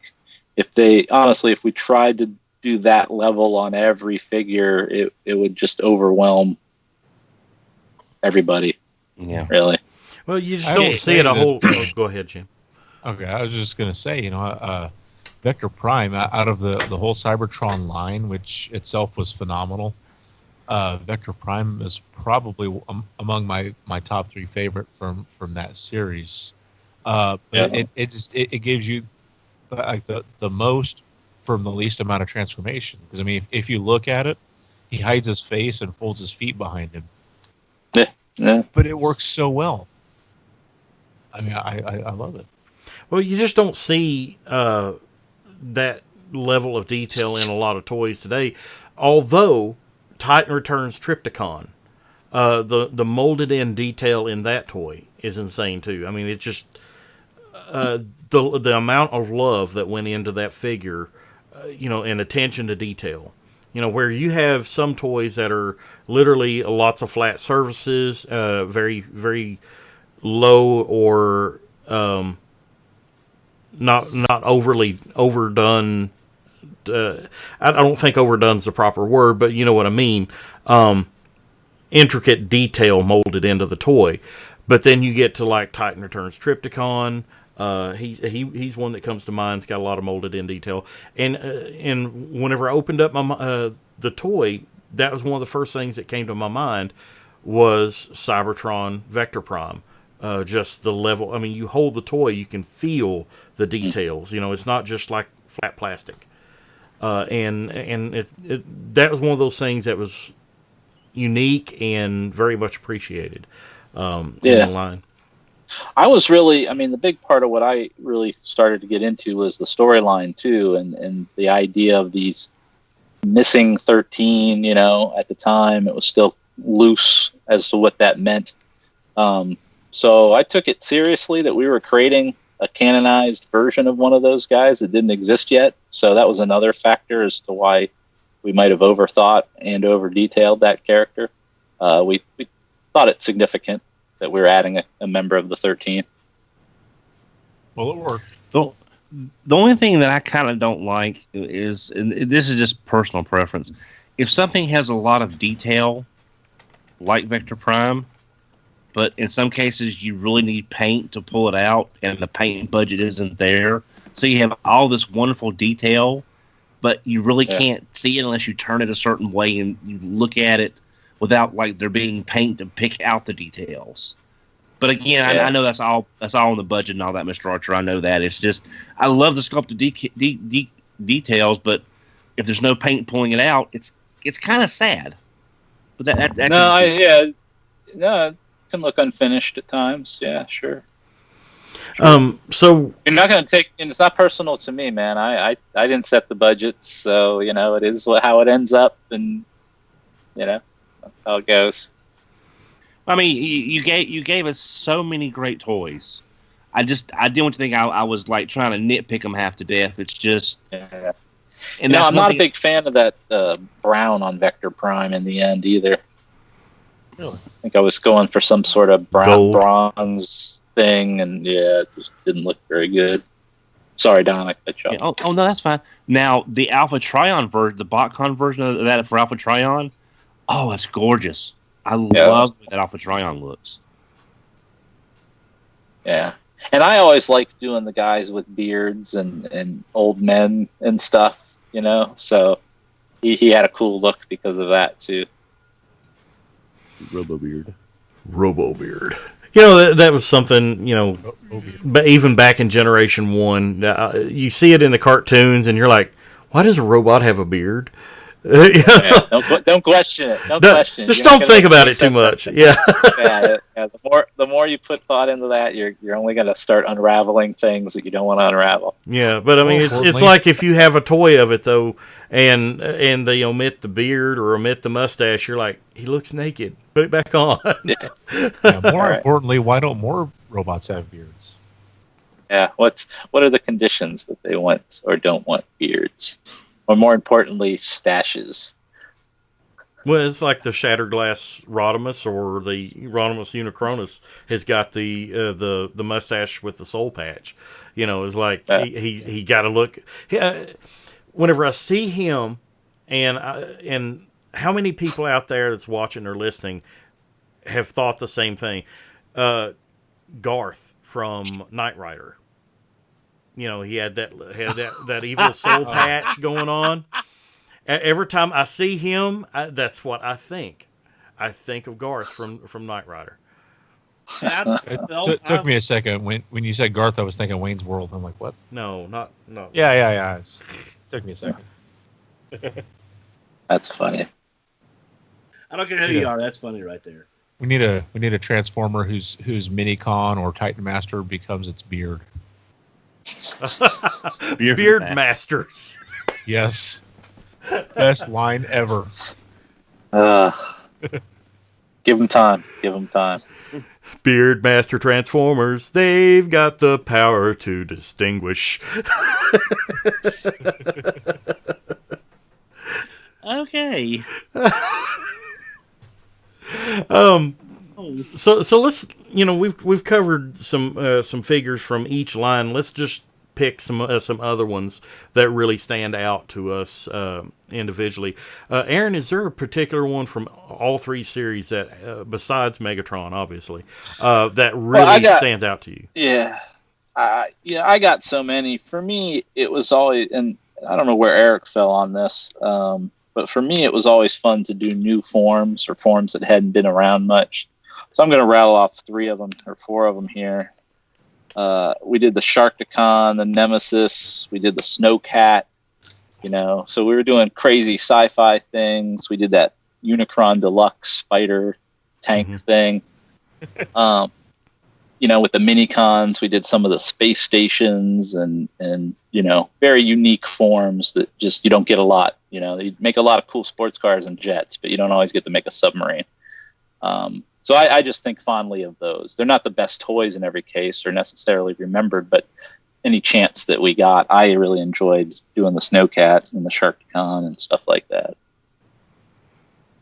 If we tried to do that level on every figure, it would just overwhelm everybody. Yeah, really. Well, you just don't see it a whole. Oh, go ahead, Jim. Okay, I was just going to say, Vector Prime, out of the whole Cybertron line, which itself was phenomenal, Vector Prime is probably among my top 3 favorite from that series. It gives you like the most from the least amount of transformation. Because if you look at it, he hides his face and folds his feet behind him. Yeah. But it works so well. I love it. Well, you just don't see that level of detail in a lot of toys today. Although Titan Returns Trypticon, the molded in detail in that toy is insane too. It's just the amount of love that went into that figure, and attention to detail. Where you have some toys that are literally lots of flat surfaces, very, very low or not overly overdone. I don't think overdone's the proper word, but you know what I mean. Intricate detail molded into the toy. But then you get to like Titan Returns Trypticon. He's one that comes to mind. It's got a lot of molded in detail. And whenever I opened up the toy, that was one of the first things that came to my mind was Cybertron Vector Prime. Just the level. You hold the toy, you can feel the details. It's not just like flat plastic. And that was one of those things that was unique and very much appreciated in the line. I was really, the big part of what I really started to get into was the storyline too, and the idea of these missing 13, at the time it was still loose as to what that meant. So I took it seriously that we were creating a canonized version of one of those guys that didn't exist yet. So that was another factor as to why we might have overthought and over-detailed that character. We thought it significant that we were adding a member of the 13. Well, it worked. The only thing that I kind of don't like is, and this is just personal preference, if something has a lot of detail, like Vector Prime, but in some cases you really need paint to pull it out, and the paint budget isn't there, so you have all this wonderful detail, but you really can't see it unless you turn it a certain way and you look at it without like there being paint to pick out the details. But again, I know that's all in the budget and all that, Mr. Archer. I know that. It's just I love the sculpted details, but if there's no paint pulling it out, it's kind of sad. But that it can look unfinished at times. Yeah, sure. So you're not going to take, and it's not personal to me, man. I didn't set the budget, so it is how it ends up, and that's how it goes. You gave us so many great toys. I didn't want to think I was like trying to nitpick them half to death. It's just, and I'm not a big fan of that brown on Vector Prime in the end either. Really? I think I was going for some sort of bronze thing, and it just didn't look very good. Sorry, Don, I cut you off. Oh no, that's fine. Now the Alpha Trion version, the BotCon version of that for Alpha Trion, it's gorgeous. I love the way that Alpha Trion looks. Yeah. And I always like doing the guys with beards and old men and stuff, So he had a cool look because of that, too. Robo-beard. That was something, but even back in Generation 1, you see it in the cartoons, and you're like, why does a robot have a beard? Yeah, don't question it. Don't question it. Just don't think about it too much. Yeah. The more you put thought into that, you're only going to start unraveling things that you don't want to unravel. Yeah, but I mean, it's like if you have a toy of it though, and they omit the beard or omit the mustache, you're like, he looks naked. Put it back on. Yeah, more importantly, why don't more robots have beards? Yeah, what are the conditions that they want or don't want beards? Or more importantly, stashes. Well, it's like the Shatterglass Rodimus or the Rodimus Unicronus has got the mustache with the soul patch. You know, it's like he got to look. Whenever I see him, and how many people out there that's watching or listening have thought the same thing? Garth from Knight Rider. You know, he had that evil soul patch going on. Every time I see him, that's what I think. I think of Garth from Knight Rider. It took me a second. When you said Garth, I was thinking Wayne's World. I'm like, what? No. Yeah. It took me a second. That's funny. I don't care who you are. That's funny right there. We need a Transformer whose Minicon or Titan Master becomes its beard. Beard Masters. Yes. Best line ever. Give them time. Give them time. Beard Master Transformers, they've got the power to distinguish. Okay. So let's, we've covered some figures from each line. Let's just pick some other ones that really stand out to us individually. Aaron, is there a particular one from all three series that, besides Megatron, obviously, that really stands out to you? Yeah, I got so many. For me, it was always, and I don't know where Eric fell on this, but for me, it was always fun to do new forms or forms that hadn't been around much. So I'm going to rattle off 3 of them or 4 of them here. We did the Sharkticon, the Nemesis. We did the Snowcat. So we were doing crazy sci-fi things. We did that Unicron Deluxe spider tank thing. With the Minicons, we did some of the space stations and very unique forms that just you don't get a lot. You make a lot of cool sports cars and jets, but you don't always get to make a submarine. So I just think fondly of those. They're not the best toys in every case or necessarily remembered, but any chance that we got, I really enjoyed doing the Snowcat and the Sharkticon and stuff like that.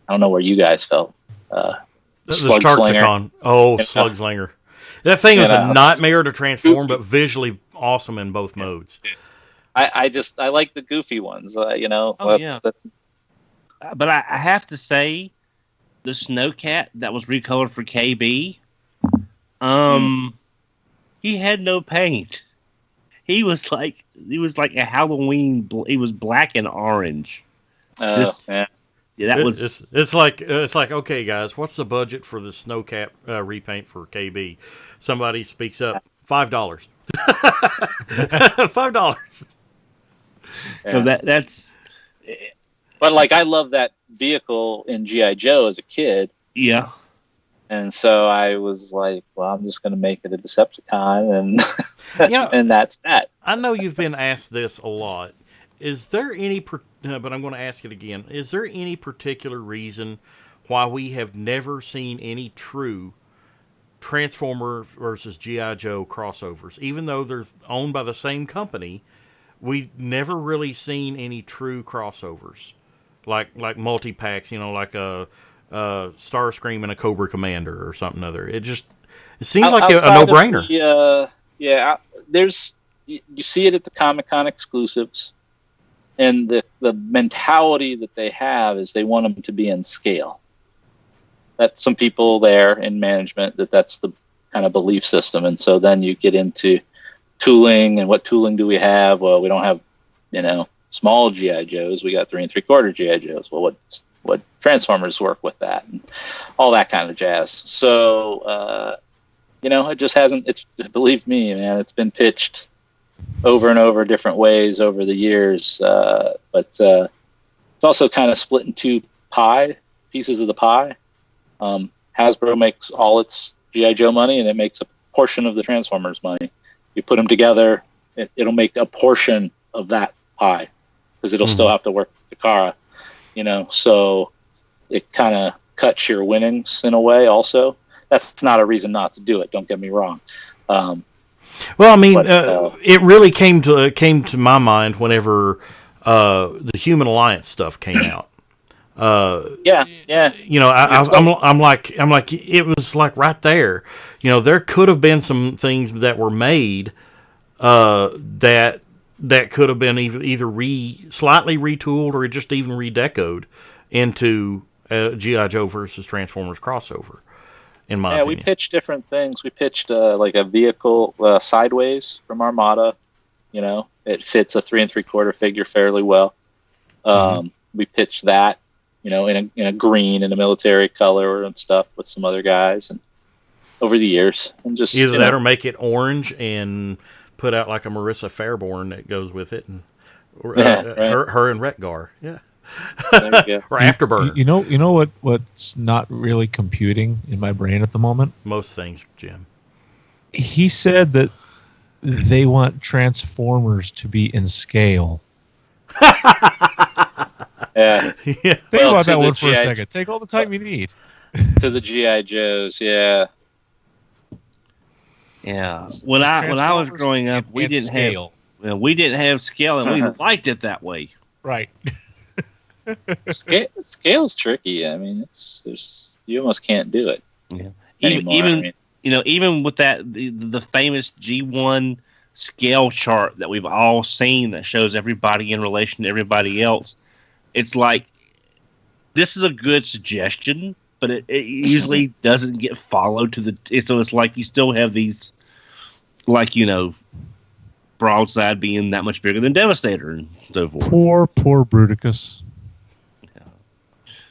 I don't know where you guys felt. The Sharkticon. Oh, Slugslinger. That thing was a nightmare to transform, but visually awesome in both modes. I like the goofy ones, That's... But I have to say, the Snowcat that was recolored for KB, he had no paint. He was like a Halloween. He was black and orange. That was. It's like okay, guys, what's the budget for the Snowcat repaint for KB? Somebody speaks up. $5. $5. So that's. But I love that vehicle in G.I. Joe as a kid. Yeah. And so I was like, well, I'm just going to make it a Decepticon, and and that's that. I know you've been asked this a lot. Is there any, but I'm going to ask it again. Is there any particular reason why we have never seen any true Transformer versus G.I. Joe crossovers? Even though they're owned by the same company, we've never really seen any true crossovers. Like multi-packs, like a Starscream and a Cobra Commander or something other. It seems like a no-brainer. You see it at the Comic-Con exclusives, and the mentality that they have is they want them to be in scale. That's some people there in management that's the kind of belief system, and so then you get into tooling, and what tooling do we have? Well, we don't have, small G.I. Joes. We got 3 3/4 G.I. Joes. Well, what Transformers work with that and all that kind of jazz. So, it just hasn't, believe me, man, it's been pitched over and over different ways over the years. But It's also kind of split into pieces of the pie. Hasbro makes all its G.I. Joe money, and it makes a portion of the Transformers money. You put them together, it'll make a portion of that pie, because it'll still have to work with Takara, so it kind of cuts your winnings in a way also. That's not a reason not to do it, don't get me wrong. Well, I mean, it really came to my mind whenever the Human Alliance stuff came out. Yeah. I'm like, it was like right there. There could have been some things that were made that could have been either slightly retooled or just even redecoed into G.I. Joe versus Transformers crossover. In my opinion. We pitched different things. We pitched like a vehicle sideways from Armada. It fits a 3 3/4 figure fairly well. We pitched that, in a green and a military color and stuff with some other guys, and over the years, and just either that or make it orange and put out like a Marissa Fairborn that goes with it, and her and Retgar, there you go. or Afterburner. You know what's not really computing in my brain at the moment? Most things, Jim. He said that they want Transformers to be in scale. Yeah. Think about that one for a second. Take all the time you need. To the G.I. Joes, yeah. Yeah. When I was growing up, we didn't have scale, and we liked it that way. Right. Scale's tricky. I mean, you almost can't do it. Yeah. Anymore. Even with that the famous G1 scale chart that we've all seen that shows everybody in relation to everybody else, it's like, this is a good suggestion, but it usually doesn't get followed so it's like you still have these, like, Broadside being that much bigger than Devastator and so forth. Poor Bruticus.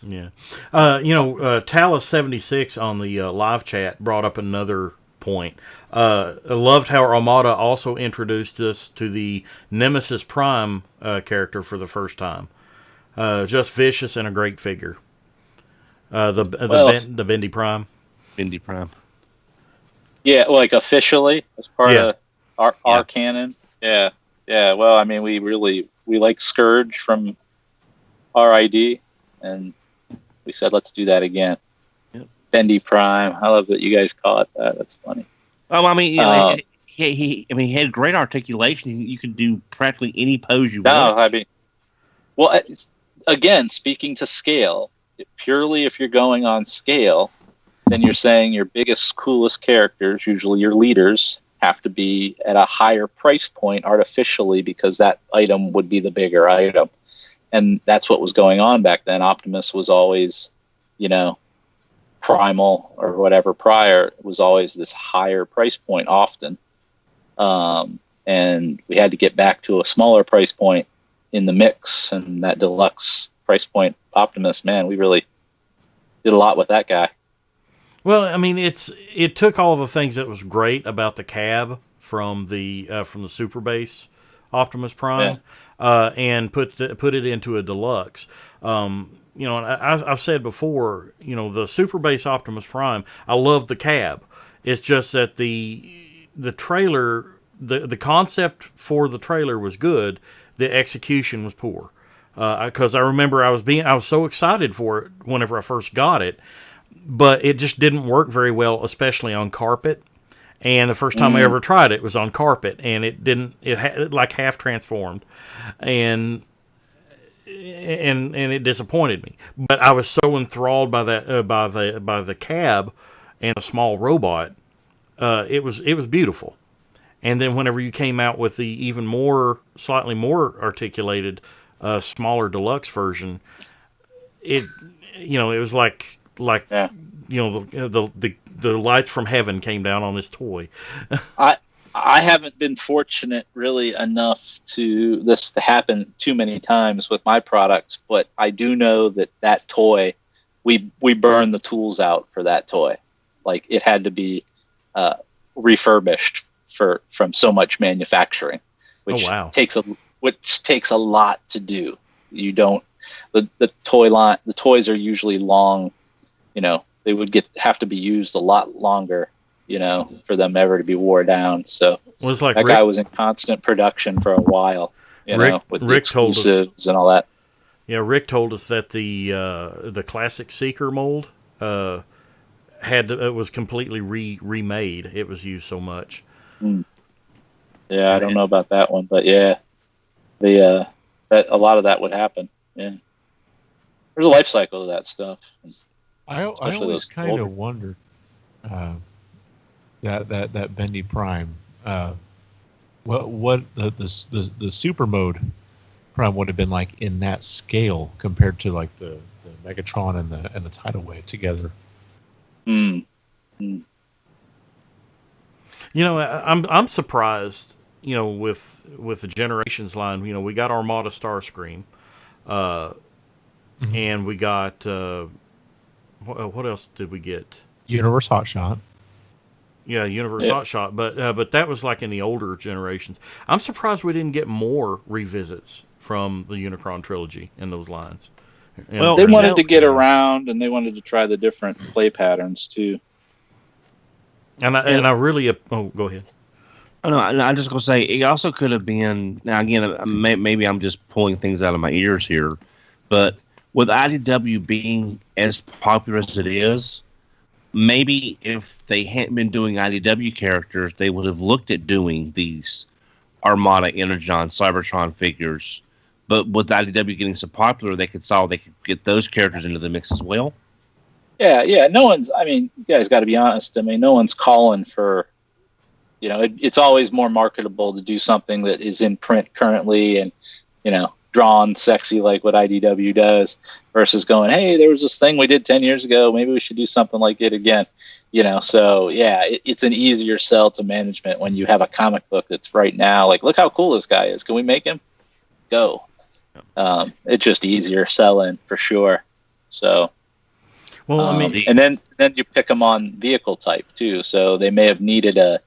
Yeah. Talus76 on the live chat brought up another point. I loved how Armada also introduced us to the Nemesis Prime character for the first time. Just vicious and a great figure. The Bendy Prime. Bendy Prime. Yeah, like officially as part of our canon. Yeah. Yeah. Well, I mean, we like Scourge from RID, and we said, let's do that again. Yep. Bendy Prime. I love that you guys call it that. That's funny. I mean, he had great articulation. You could do practically any pose you want. I mean, well, again, speaking to scale, purely if you're going on scale, then you're saying your biggest, coolest characters, usually your leaders, have to be at a higher price point artificially, because that item would be the bigger item. And that's what was going on back then. Optimus was always, Primal or whatever prior, was always this higher price point often. And we had to get back to a smaller price point in the mix, and that deluxe price point Optimus, man, we really did a lot with that guy. Well, I mean, it took all the things that was great about the cab from the Super Base Optimus Prime, and put it into a deluxe. And I've said before, the Super Base Optimus Prime, I love the cab. It's just that the trailer, the concept for the trailer was good. The execution was poor. Because I remember I was so excited for it whenever I first got it, but it just didn't work very well, especially on carpet. And the first time I ever tried it was on carpet, and it had like half transformed, and it disappointed me. But I was so enthralled by that by the cab and a small robot. It was beautiful. And then whenever you came out with the even slightly more articulated, smaller deluxe version, it was like the lights from heaven came down on this toy. I haven't been fortunate really enough to happen too many times with my products, but I do know that toy, we burned the tools out for that toy. Like, it had to be refurbished from so much manufacturing, which takes a lot to do. You don't, the toy line. The toys are usually long. They would have to be used a lot longer. For them ever to be wore down. So was like that guy was in constant production for a while. With the exclusives and all that. Yeah, Rick told us that the classic Seeker mold was completely remade. It was used so much. Yeah, I don't know about that one, but yeah, that a lot of that would happen. Yeah, there's a life cycle to that stuff. I always kind of wondered that Bendy Prime, what the super mode Prime would have been like in that scale compared to like the Megatron and the Tidal Wave together. I'm surprised. With the Generations line, we got Armada Starscream, and we got what else did we get? Universe Hotshot. Yeah, Universe Hotshot, but that was like in the older generations. I'm surprised we didn't get more revisits from the Unicron trilogy in those lines. Well, they wanted to get around, and they wanted to try the different play patterns too. And I really go ahead. Oh, no, I'm just gonna say it also could have been. Now again, maybe I'm just pulling things out of my ears here, but with IDW being as popular as it is, maybe if they hadn't been doing IDW characters, they would have looked at doing these Armada, Energon, Cybertron figures. But with IDW getting so popular, they could get those characters into the mix as well. Yeah. No one's. I mean, you guys got to be honest. I mean, no one's calling for. It's always more marketable to do something that is in print currently and drawn sexy like what IDW does versus going, hey, there was this thing we did 10 years ago. Maybe we should do something like it again. So yeah, it's an easier sell to management when you have a comic book that's right now. Like, look how cool this guy is. Can we make him? Go. It's just easier selling for sure. So, and then you pick them on vehicle type too. So they may have needed a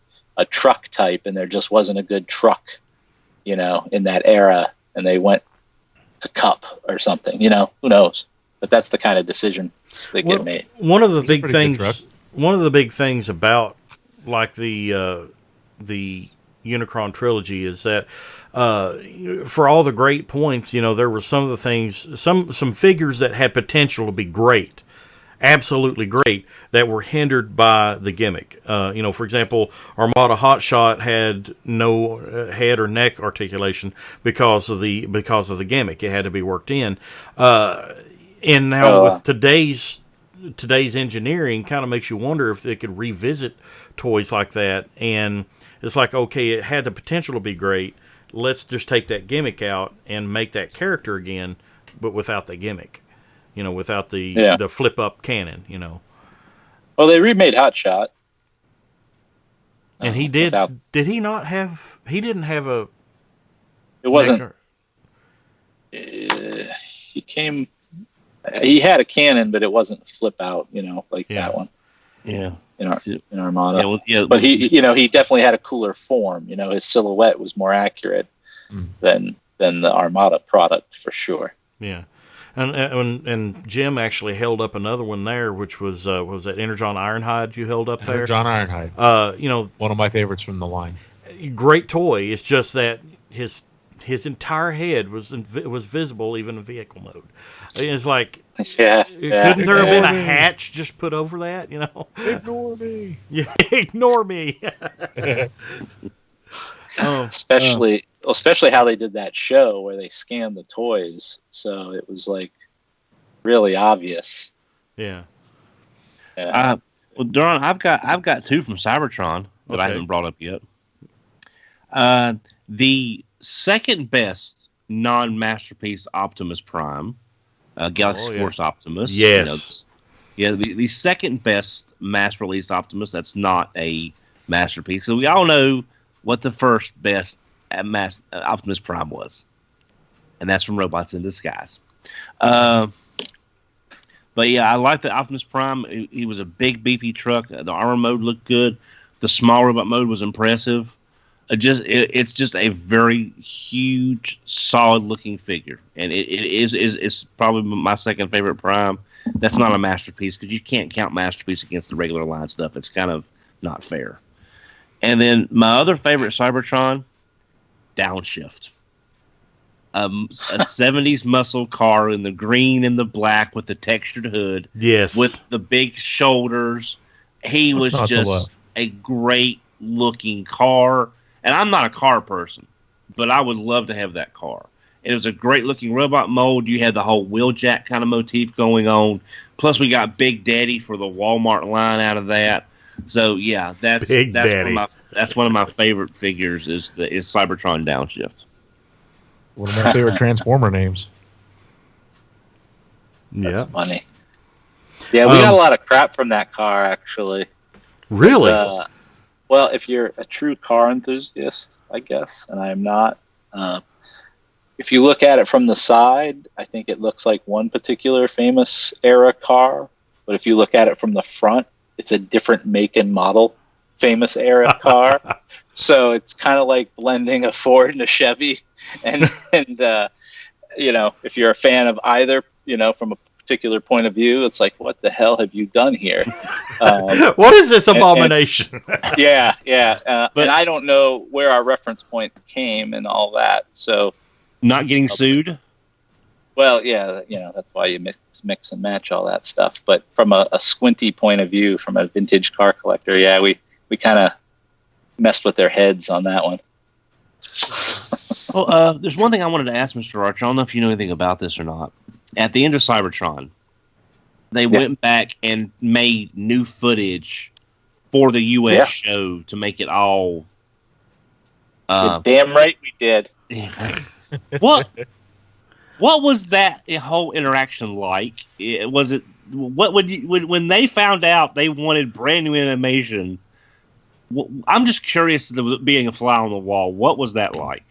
truck type and there just wasn't a good truck, in that era. And they went to Cup or something, who knows? But that's the kind of decision they get made. One of the big things about like the Unicron trilogy is that for all the great points, there were some of the things, some figures that had potential to be great, absolutely great, that were hindered by the gimmick. For example, Armada Hotshot had no head or neck articulation because of the gimmick. It had to be worked in. And now with today's engineering, kind of makes you wonder if they could revisit toys like that. And it's like, okay, it had the potential to be great. Let's just take that gimmick out and make that character again, but without the gimmick. Without the flip up cannon. Well, they remade Hotshot. And he did. Did he not have? He didn't have a. It wasn't. He came. He had a cannon, but it wasn't flip out. That one. Yeah. In Armada. But he definitely had a cooler form. His silhouette was more accurate than the Armada product for sure. Yeah. And Jim actually held up another one there, which was that Energon Ironhide you held up there? Energon Ironhide. One of my favorites from the line. Great toy. It's just that his entire head was visible even in vehicle mode. It's like, couldn't there have been a hatch just put over that? Ignore me. Yeah, ignore me. Especially how they did that show where they scanned the toys, so it was like really obvious. Yeah. Well, Daron, I've got two from Cybertron that I haven't brought up yet. The second best non-masterpiece Optimus Prime, Galaxy Force Optimus. Yes. The second best mass release Optimus that's not a masterpiece. So we all know what the first best Optimus Prime was, and that's from Robots in Disguise. But yeah, I like the Optimus Prime. He was a big, beefy truck. The armor mode looked good. The small robot mode was impressive. It's just a very huge, solid looking figure, and it's probably my second favorite Prime. That's not a masterpiece because you can't count masterpiece against the regular line stuff. It's kind of not fair. And then my other favorite Cybertron, Downshift. A 70s muscle car in the green and the black with the textured hood. Yes. With the big shoulders. He was just a great looking car. And I'm not a car person, but I would love to have that car. It was a great looking robot mold. You had the whole wheeljack kind of motif going on. Plus, we got Big Daddy for the Walmart line out of that. So yeah, that's one of my favorite figures is Cybertron Downshift. One of my favorite Transformer names. That's funny. Yeah, we got a lot of crap from that car actually. Really? Well, if you're a true car enthusiast, I guess, and I am not. If you look at it from the side, I think it looks like one particular famous era car. But if you look at it from the front, it's a different make and model famous era car. So it's kind of like blending a Ford and a Chevy. And if you're a fan of either, from a particular point of view, it's like, what the hell have you done here? What is this abomination? Yeah. And I don't know where our reference points came and all that. So not getting sued. Well, yeah, that's why you mix and match all that stuff. But from a squinty point of view, from a vintage car collector, yeah, we kind of messed with their heads on that one. Well, there's one thing I wanted to ask Mr. Archer. I don't know if you know anything about this or not. At the end of Cybertron, they went back and made new footage for the U.S. show to make it all. Damn right we did. What was that whole interaction like? When they found out they wanted brand new animation? I'm just curious, being a fly on the wall. What was that like?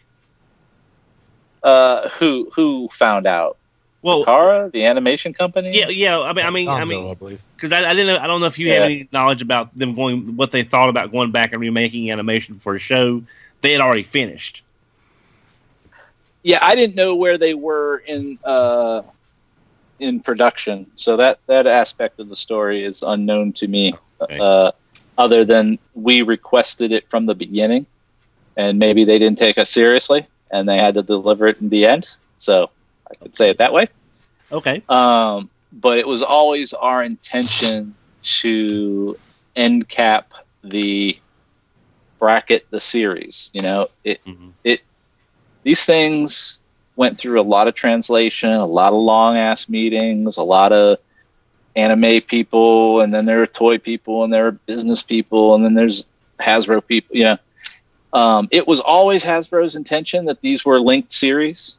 Who found out? Well, Takara, the animation company. Yeah. I believe, because I didn't know. I don't know if you have any knowledge about them what they thought about going back and remaking animation for a show they had already finished. Yeah, I didn't know where they were in production, so that aspect of the story is unknown to me. Okay. Other than we requested it from the beginning, and maybe they didn't take us seriously, and they had to deliver it in the end. So I could say it that way. Okay. But it was always our intention to end cap bracket the series. These things went through a lot of translation, a lot of long ass meetings, a lot of anime people, and then there are toy people, and there are business people, and then there's Hasbro people. It was always Hasbro's intention that these were linked series.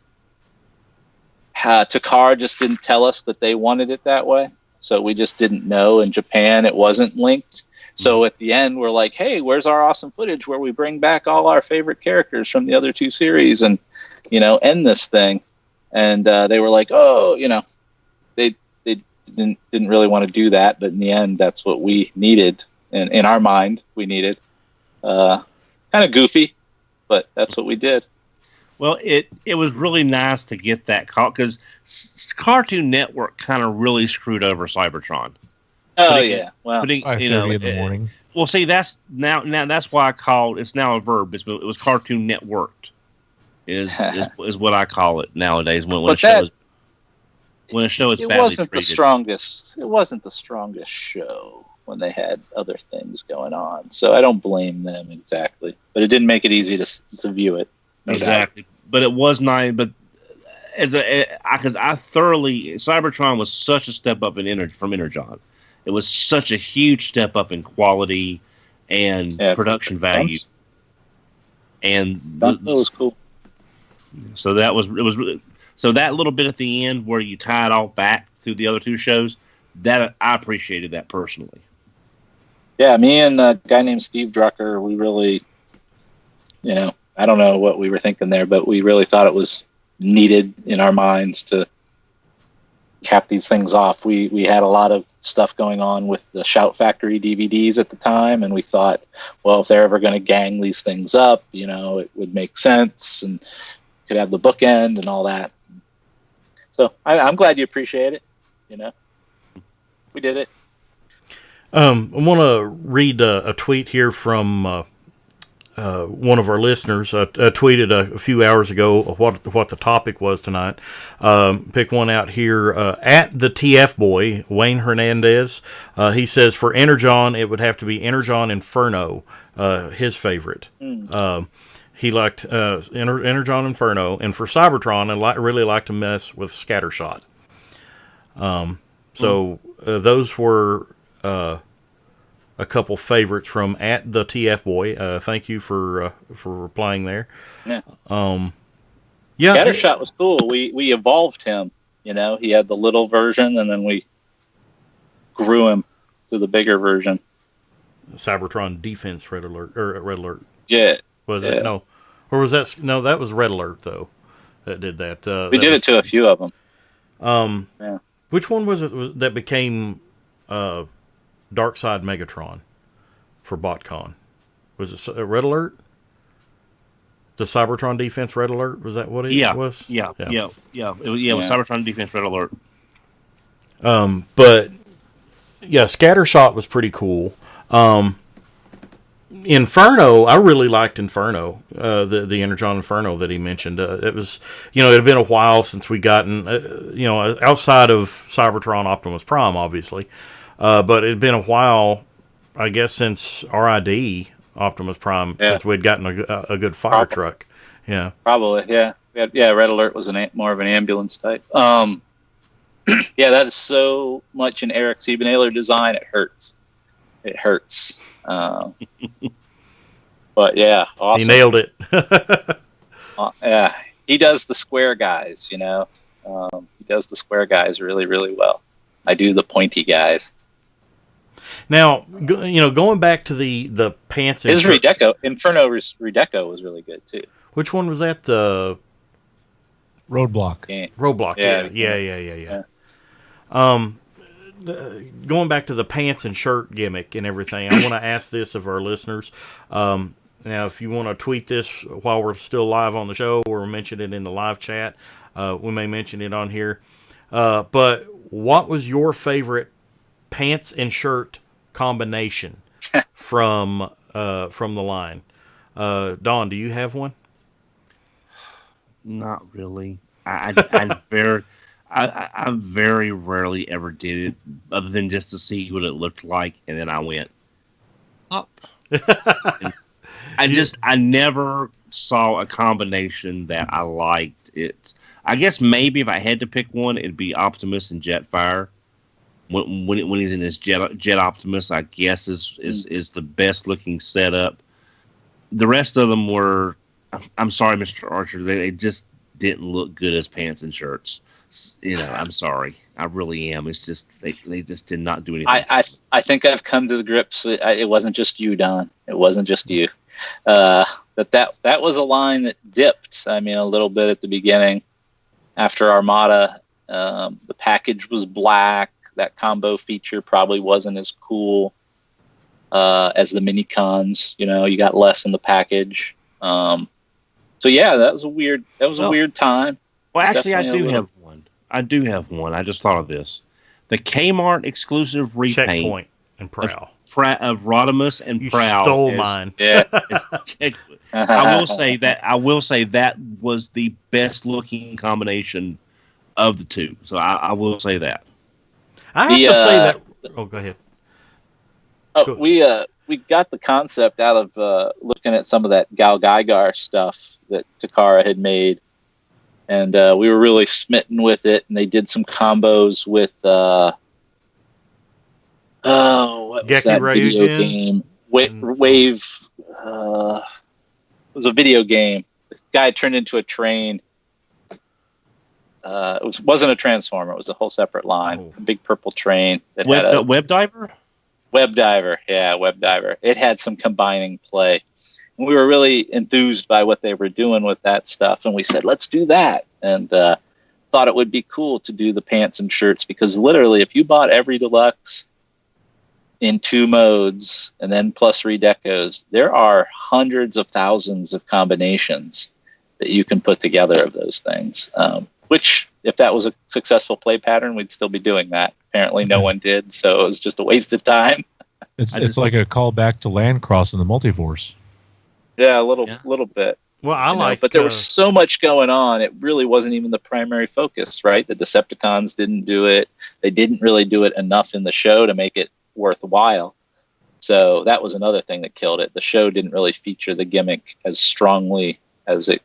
Takara just didn't tell us that they wanted it that way, so we just didn't know. In Japan, it wasn't linked. So at the end, we're like, hey, where's our awesome footage where we bring back all our favorite characters from the other two series and, end this thing? And they were like, oh, they didn't really want to do that. But in the end, that's what we needed. And in our mind, we needed. Kind of goofy, but that's what we did. Well, it was really nice to get that call because Cartoon Network kind of really screwed over Cybertron. Oh yeah, well, 5:30 in the morning. Well, see, that's now that's why I called. It's now a verb. It was Cartoon Networked. Is what I call it nowadays when a show is badly treated. It wasn't the strongest show when they had other things going on. So I don't blame them exactly, but it didn't make it easy to view it. No exactly, doubt. But it was nice. But because I thoroughly Cybertron was such a step up from Energon. It was such a huge step up in quality and production value. And that was cool. So it was really, so that little bit at the end where you tie it all back to the other two shows, that I appreciated that personally. Yeah, me and a guy named Steve Drucker, we really, I don't know what we were thinking there, but we really thought it was needed in our minds to cap these things off, we had a lot of stuff going on with the Shout Factory DVDs at the time, and we thought, well, if they're ever going to gang these things up, it would make sense and could have the bookend and all that. So I'm glad you appreciate it. We did it. I want to read a tweet here from one of our listeners. Tweeted a few hours ago what the topic was tonight. Pick one out here. At the TF Boy, Wayne Hernandez. He says for Energon, it would have to be Energon Inferno, his favorite. He liked Energon Inferno, and for Cybertron, I really like to mess with Scattershot. So those were a couple favorites from at the TF Boy. Thank you for replying there. Yeah. Yeah. Scattershot was cool. We evolved him. He had the little version, and then we grew him to the bigger version. Cybertron Defense Red Alert. Yeah. Was it? No. Or was that? No, that was Red Alert, though, that did that. We did it to a few of them. Yeah. Which one was it that became Darkseid Megatron for BotCon? Was it Red Alert? The Cybertron Defense Red Alert? Was that what it was? Yeah. It was Cybertron Defense Red Alert. But, yeah, Scattershot was pretty cool. Inferno, I really liked Inferno, the Energon Inferno that he mentioned. It was, it had been a while since we gotten, outside of Cybertron Optimus Prime, obviously. But it had been a while, I guess, since RID Optimus Prime, since we'd gotten a good fire truck. Yeah. Probably, yeah. Red Alert was more of an ambulance type. Yeah, that is so much an Eric Siebenaler design, it hurts. It hurts. But yeah, awesome. He nailed it. Yeah, he does the square guys, He does the square guys really, really well. I do the pointy guys. Now, going back to the pants. His Redeco, Inferno Redeco was really good too. Which one was that? The Roadblock. Roadblock. Yeah. Going back to the pants and shirt gimmick and everything, I want to ask this of our listeners. Now, if you want to tweet this while we're still live on the show or mention it in the live chat, we may mention it on here. But what was your favorite pants and shirt combination from the line? Don, do you have one? Not really. I very rarely ever did it, other than just to see what it looked like, and then I went up. I never saw a combination that I liked. I guess maybe if I had to pick one, it'd be Optimus and Jetfire. When he's in his Jet Optimus, I guess is the best looking setup. The rest of them were, I'm sorry, Mr. Archer, they just didn't look good as pants and shirts. I'm sorry. I really am. It's just they just did not do anything. I think I've come to the grips. It wasn't just you, Don. It wasn't just you. That was a line that dipped. I mean, a little bit at the beginning. After Armada, the package was black. That combo feature probably wasn't as cool as the Minicons. You got less in the package. So yeah, that was a weird time. Well, actually, I do have one. I just thought of this. The Kmart exclusive repaint. Checkpoint and Prowl. Of Rodimus and you Prowl. You stole mine. Yeah. I will say that was the best looking combination of the two. So I will say that. I have to say that. Oh, go ahead. We got the concept out of looking at some of that Gal Gaigar stuff that Takara had made. And we were really smitten with it, and they did some combos with what was Geki that Ryujin? video game? Wave. It was a video game. The guy turned into a train. It wasn't a transformer. It was a whole separate line. Oh. A big purple train that Web had a Diver. Web Diver. Yeah, Web Diver. It had some combining play. We were really enthused by what they were doing with that stuff, and we said, let's do that. And thought it would be cool to do the pants and shirts, because literally if you bought every deluxe in 2 modes and then plus redecos, there are hundreds of thousands of combinations that you can put together of those things. Which, if that was a successful play pattern, we'd still be doing that. Apparently no one did, so it was just a waste of time. It's like a callback to Landcross in the Multiforce. Yeah, a little bit. Well, but there was so much going on. It really wasn't even the primary focus, right? The Decepticons didn't do it. They didn't really do it enough in the show to make it worthwhile. So that was another thing that killed it. The show didn't really feature the gimmick as strongly as it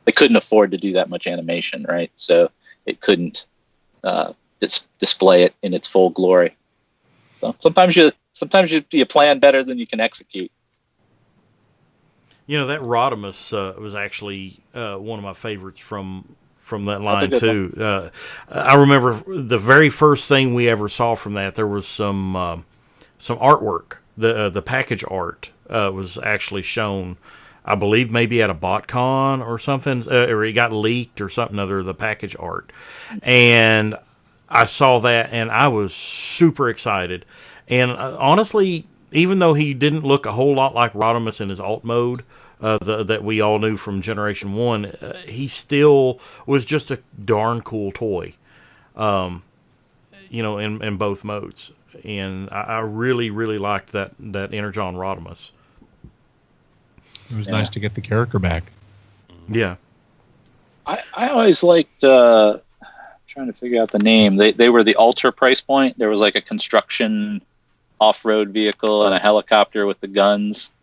they couldn't afford to do that much animation, right? So it couldn't display it in its full glory. So sometimes you plan better than you can execute. You know, that Rodimus was actually one of my favorites from that line too. I remember the very first thing we ever saw from that. There was some artwork. The package art was actually shown, I believe, maybe at a BotCon or something, or it got leaked or something other. The package art, and I saw that and I was super excited. And honestly, even though he didn't look a whole lot like Rodimus in his alt mode, that we all knew from Generation 1, he still was just a darn cool toy, in both modes. And I really, really liked that Energon Rodimus. It was nice to get the character back. Yeah. I always liked, trying to figure out the name, they were the Alter price point. There was like a construction off-road vehicle and a helicopter with the guns.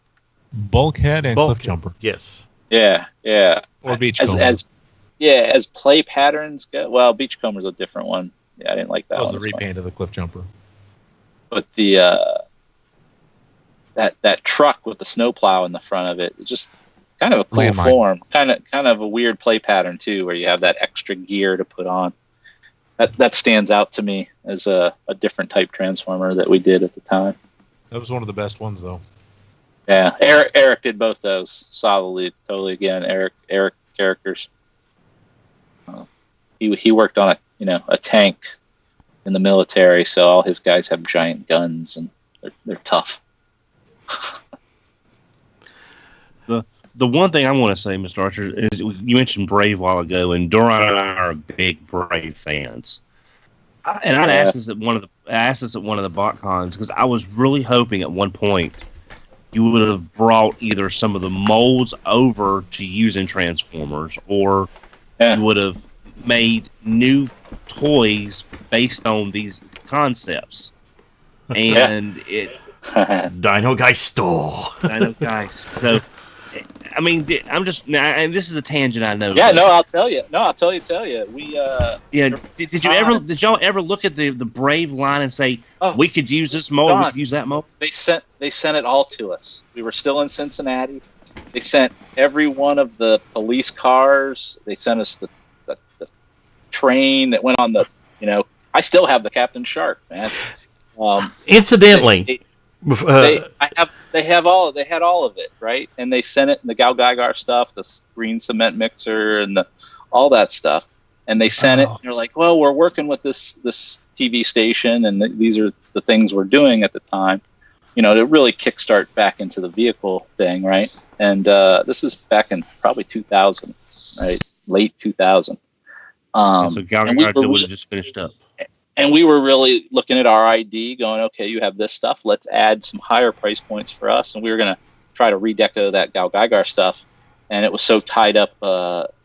Bulkhead and Cliffjumper. Yes. Yeah. Or Beachcomber. As play patterns go, well, Beachcomber's a different one. Yeah, I didn't like that. That was a repaint of the Cliffjumper. But the that truck with the snowplow in the front of it, it's just kind of a cool form. Kind of a weird play pattern too, where you have that extra gear to put on. That stands out to me as a different type transformer that we did at the time. That was one of the best ones, though. Yeah, Eric did both those solidly. Totally, again, Eric characters. He worked on a tank in the military, so all his guys have giant guns and they're tough. The one thing I want to say, Mr. Archer, is you mentioned Brave a while ago, and Doran and I are big Brave fans. I asked this at one of the BotCons because I was really hoping at one point you would have brought either some of the molds over to use in Transformers, or you would have made new toys based on these concepts. And Dino Geist. Dino Geist. So, I mean, I'm just, and this is a tangent, I know. Yeah, no, I'll tell you. We did y'all ever look at the Brave line and say, we could use this mold, we could use that mold? They sent it all to us. We were still in Cincinnati. They sent every one of the police cars. They sent us the train that went on the, I still have the Captain Shark, man. Incidentally, they had all of it, right? And they sent it in the Gal Gaigar stuff, the green cement mixer, and all that stuff. And they sent it. And they're like, "Well, we're working with this TV station, and these are the things we're doing at the time, to really kickstart back into the vehicle thing, right?" And this is back in probably 2000, right? Late 2000. So Gal Gaigar would have just finished up. And we were really looking at our ID, going, okay, you have this stuff. Let's add some higher price points for us. And we were going to try to redeco that Gal Gaigar stuff. And it was so tied up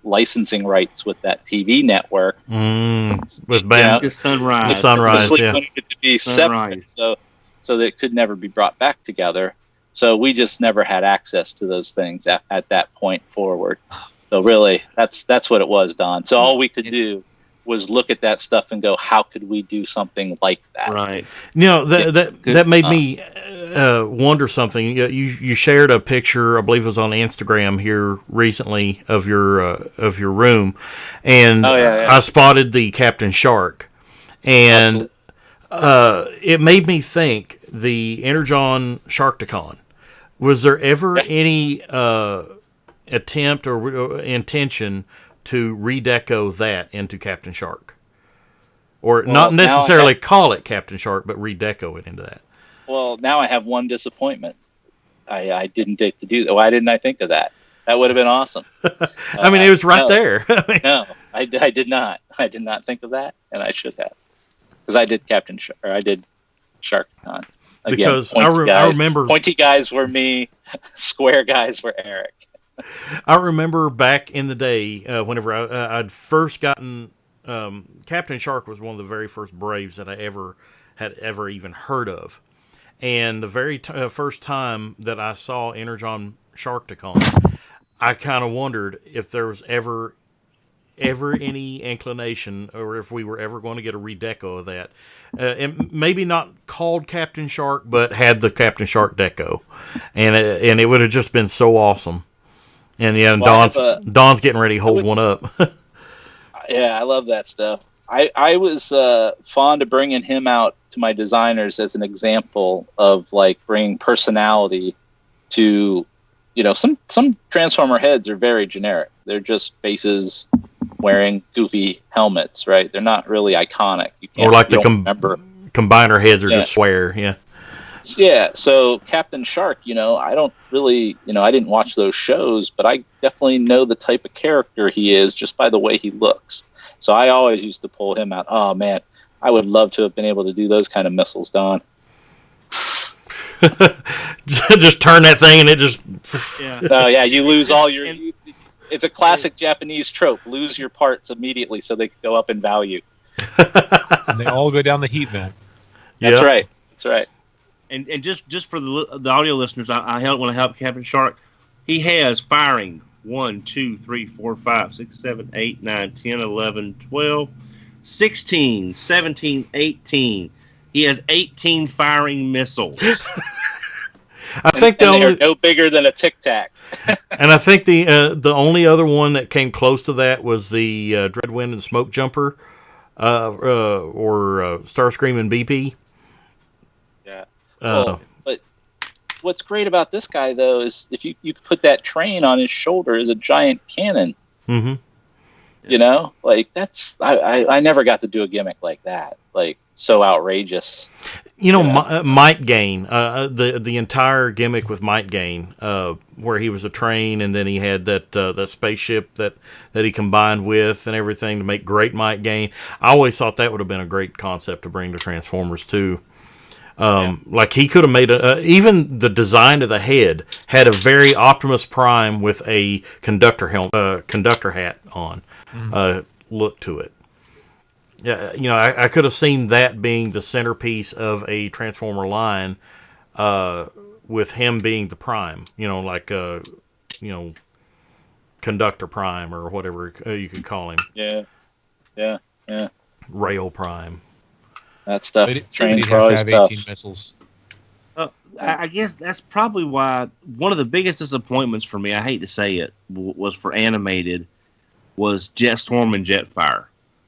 licensing rights with that TV network. With the Sunrise. The wanted it to be separate, so that it could never be brought back together. So we just never had access to those things at that point forward. So really, that's what it was, Don. So all we could do was look at that stuff and go, how could we do something like that? Right. That made me wonder something. You shared a picture, I believe it was on Instagram here recently, of your room, and I spotted the Captain Shark, and it made me think the Energon Sharkticon. Was there ever any attempt or intention to redeco that into Captain Shark. Or Well, not now I necessarily call it Captain Shark, but redeco it into that. Well, now I have one disappointment. I didn't think to do that. Why didn't I think of that? That would have been awesome. I mean, it was right there. No, I did not. I did not think of that, and I should have. Because I did I did SharkCon. Again, Because I remember pointy guys were me, square guys were Eric. I remember back in the day, whenever I'd first gotten Captain Shark was one of the very first Braves that I had ever even heard of, and the very first time that I saw Energon Sharkticon, I kind of wondered if there was ever any inclination, or if we were ever going to get a redeco of that. And maybe not called Captain Shark, but had the Captain Shark deco, and it would have just been so awesome. And yeah, Don's getting ready to hold one up. Yeah, I love that stuff. I was fond of bringing him out to my designers as an example of like bringing personality to, some Transformer heads are very generic. They're just faces wearing goofy helmets, right? They're not really iconic. Or like the combiner heads are just square, yeah. Yeah, so Captain Shark, I don't really, I didn't watch those shows, but I definitely know the type of character he is just by the way he looks. So I always used to pull him out. Oh, man, I would love to have been able to do those kind of missiles, Don. Just turn that thing and it just... Yeah. Oh, yeah, you lose all your... It's a classic Japanese trope. Lose your parts immediately so they can go up in value. And they all go down the heat vent. That's right. That's right. And just for the audio listeners, I want to help Captain Shark. He has firing 1, 2, 3, 4, 5, 6, 7, 8, 9, 10, 11, 12, 16, 17, 18. He has 18 firing missiles. I think they're no bigger than a Tic Tac. And I think the only other one that came close to that was the Dreadwind and Smoke Jumper, or Starscream and BP. Yeah. But what's great about this guy, though, is if you could put that train on his shoulder as a giant cannon. Mm-hmm. That's I never got to do a gimmick like that. Like, so outrageous. Might Gain, the entire gimmick with Might Gain, where he was a train and then he had that spaceship that he combined with and everything to make Great Might Gain. I always thought that would have been a great concept to bring to Transformers too. Like he could have made even the design of the head had a very Optimus Prime with a conductor hat on look to it. Yeah, I could have seen that being the centerpiece of a Transformer line, with him being the Prime. Conductor Prime or whatever you could call him. Yeah. Rail Prime. That stuff. Trains are always tough. 18 missiles. I guess that's probably why one of the biggest disappointments for me, I hate to say it, was for animated, was Jetstorm and Jetfire.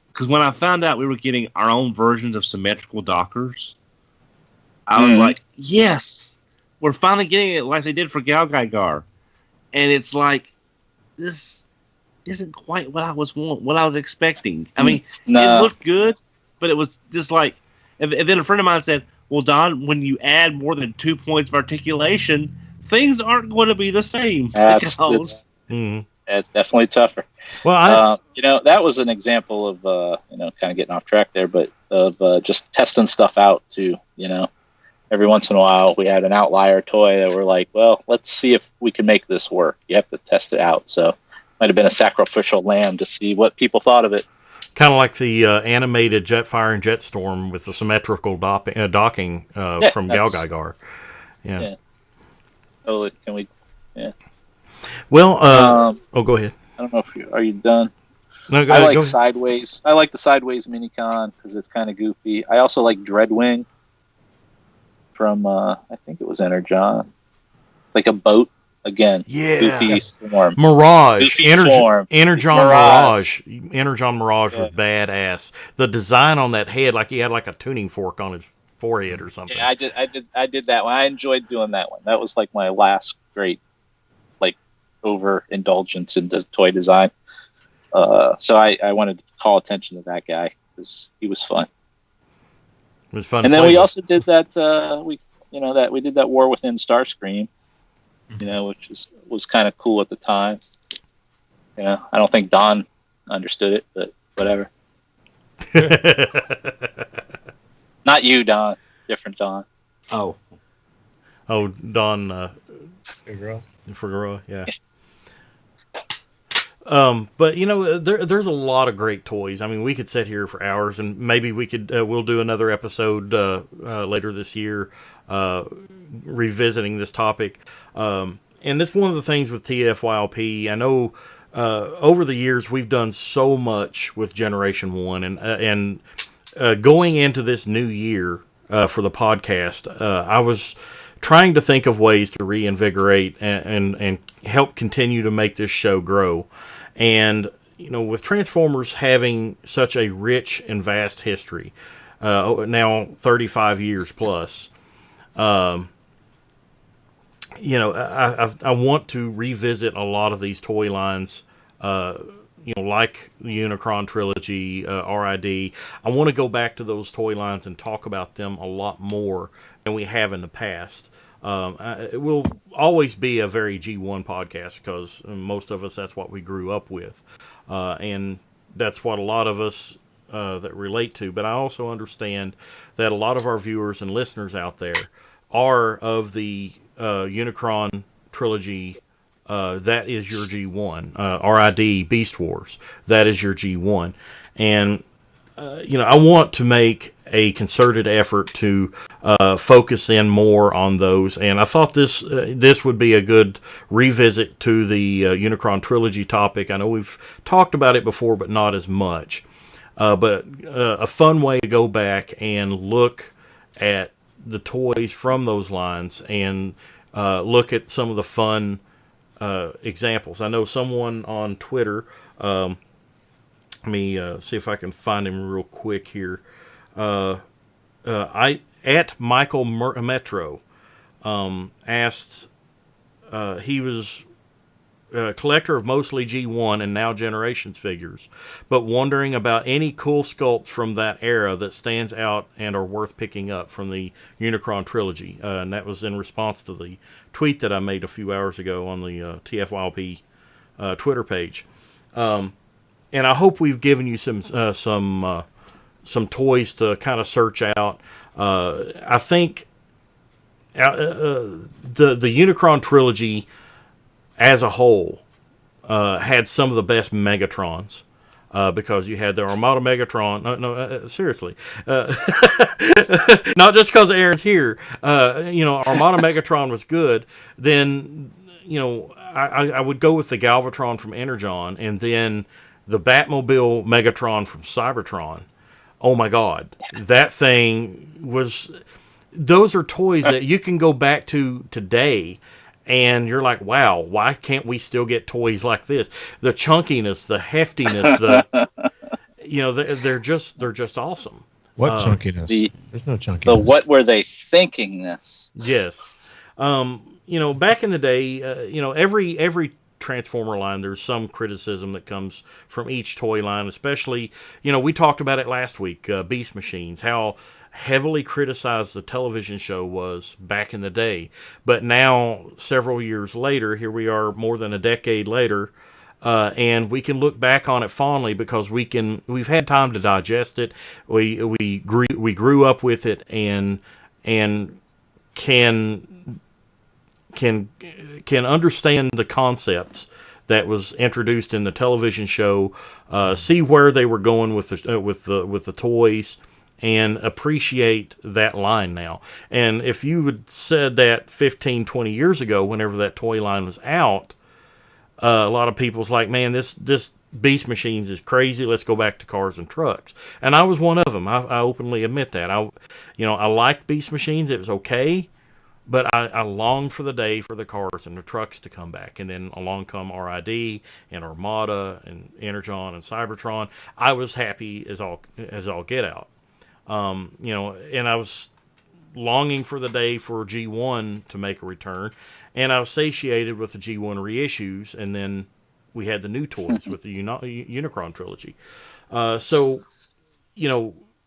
Because when I found out we were getting our own versions of symmetrical Dockers, I was like, yes, we're finally getting it like they did for Galgaigar. And it's like, this isn't quite what I was expecting. I mean, It looked good, but it was just like, and then a friend of mine said, well, Don, when you add more than 2 points of articulation, things aren't going to be the same. It's definitely tougher. Well, that was an example of, kind of getting off track there, but of just testing stuff out too. Every once in a while we had an outlier toy that we're like, well, let's see if we can make this work. You have to test it out. So might have been a sacrificial lamb to see what people thought of it. Kind of like the animated Jetfire and Jetstorm with the symmetrical docking from Galgaigar. Yeah. Oh, can we? Yeah. Well, go ahead. I don't know if are you done? No, I like Sideways. I like the Sideways Minicon because it's kind of goofy. I also like Dreadwing from I think it was Energon, like a boat again. Yeah, goofy form. Mirage, Goofy form. Energon Mirage. Energon Mirage was badass. The design on that head, like he had like a tuning fork on his forehead or something. Yeah, I did that one. I enjoyed doing that one. That was like my last great overindulgence into toy design. So I wanted to call attention to that guy because he was fun. It was fun. And then we also did that. We did that War Within Starscream, which was kind of cool at the time. I don't think Don understood it, but whatever. Not you, Don. Different Don. Oh, Don Figueroa. Figueroa, yeah. But there's a lot of great toys. I mean, we could sit here for hours, and maybe we'll do another episode later this year, revisiting this topic. And that's one of the things with TFYLP. I know over the years we've done so much with Generation 1, and going into this new year for the podcast, I was trying to think of ways to reinvigorate and help continue to make this show grow. And, with Transformers having such a rich and vast history, now 35 years plus, I want to revisit a lot of these toy lines, like the Unicron Trilogy, RID. I want to go back to those toy lines and talk about them a lot more than we have in the past. It will always be a very G1 podcast because most of us, that's what we grew up with. And that's what a lot of us that relate to. But I also understand that a lot of our viewers and listeners out there are of the Unicron Trilogy. That is your G1. RID Beast Wars. That is your G1. And, I want to make a concerted effort to focus in more on those. And I thought this would be a good revisit to the Unicron Trilogy topic. I know we've talked about it before, but not as much. But a fun way to go back and look at the toys from those lines and look at some of the fun examples. I know someone on Twitter, let me see if I can find him real quick here. At Michael Metro asked, he was a collector of mostly G1 and now Generations figures, but wondering about any cool sculpts from that era that stands out and are worth picking up from the Unicron Trilogy. And that was in response to the tweet that I made a few hours ago on the TFYLP Twitter page. And I hope we've given you some toys to kind of search out. I think the Unicron Trilogy as a whole had some of the best Megatrons. Because you had the Armada Megatron. Seriously. Not just because Aaron's here. Armada Megatron was good. Then, I would go with the Galvatron from Energon, and then the Batmobile Megatron from Cybertron. Oh my God. That thing was... Those are toys that you can go back to today, and you're like, wow, why can't we still get toys like this? The chunkiness, the heftiness, they're just awesome. What chunkiness? There's no chunkiness. The what were they thinkingness? Yes. Back in the day, every Transformer line, there's some criticism that comes from each toy line, especially, we talked about it last week, Beast Machines, how heavily criticized the television show was back in the day. But now, several years later, here we are more than a decade later, and we can look back on it fondly because we've had time to digest it. We grew up with it and can understand the concepts that was introduced in the television show, see where they were going with the toys, and appreciate that line now. And if you had said that 15, 20 years ago, whenever that toy line was out, a lot of people's like, man, this Beast Machines is crazy. Let's go back to cars and trucks. And I was one of them. I openly admit that. I liked Beast Machines. It was okay. But I longed for the day for the cars and the trucks to come back. And then along come RID and Armada and Energon and Cybertron. I was happy as all get out. And I was longing for the day for G1 to make a return. And I was satiated with the G1 reissues. And then we had the new toys with the Unicron Trilogy. So,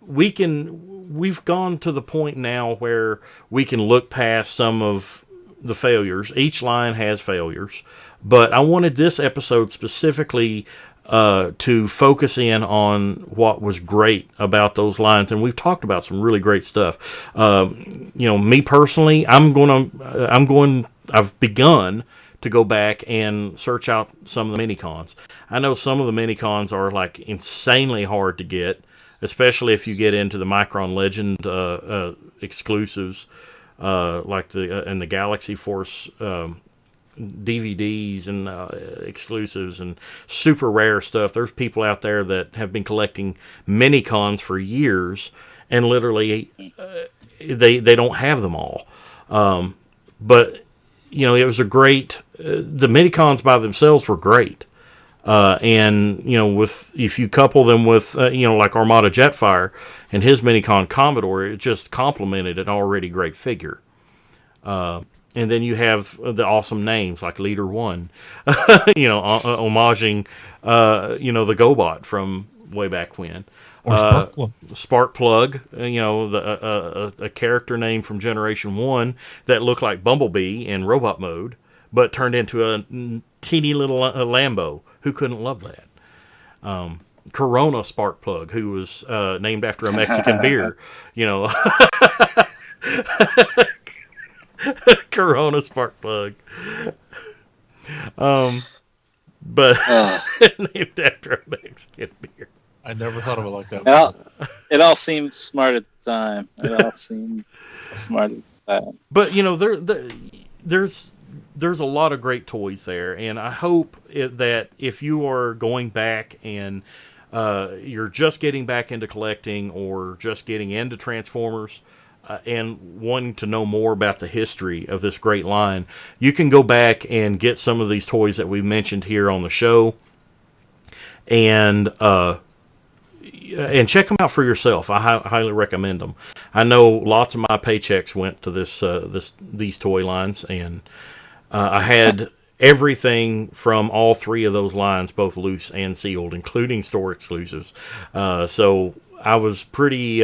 we've gone to the point now where we can look past some of the failures. Each line has failures, but I wanted this episode specifically to focus in on what was great about those lines, and we've talked about some really great stuff. Me personally, I've begun to go back and search out some of the mini-cons. I know some of the mini-cons are like insanely hard to get, especially if you get into the Micron Legend exclusives, like the Galaxy Force DVDs and exclusives and super rare stuff. There's people out there that have been collecting mini-cons for years, and literally they don't have them all. But it was a great. The mini-cons by themselves were great. And if you couple them with like Armada Jetfire and his Minicon Commodore, it just complemented an already great figure. And then you have the awesome names like Leader One, homaging the GoBot from way back when. Or Sparkplug, a character name from Generation 1 that looked like Bumblebee in robot mode, but turned into a teeny little Lambo. Who couldn't love that? Corona Sparkplug, who was named after a Mexican beer. Corona Sparkplug. But named after a Mexican beer. I never thought of it like that. It all seemed smart at the time. But there's a lot of great toys there, and I hope that if you are going back and you're just getting back into collecting or just getting into Transformers and wanting to know more about the history of this great line, you can go back and get some of these toys that we mentioned here on the show and check them out for yourself. I highly recommend them. I know lots of my paychecks went to these toy lines, and I had everything from all three of those lines, both loose and sealed, including store exclusives. So I was pretty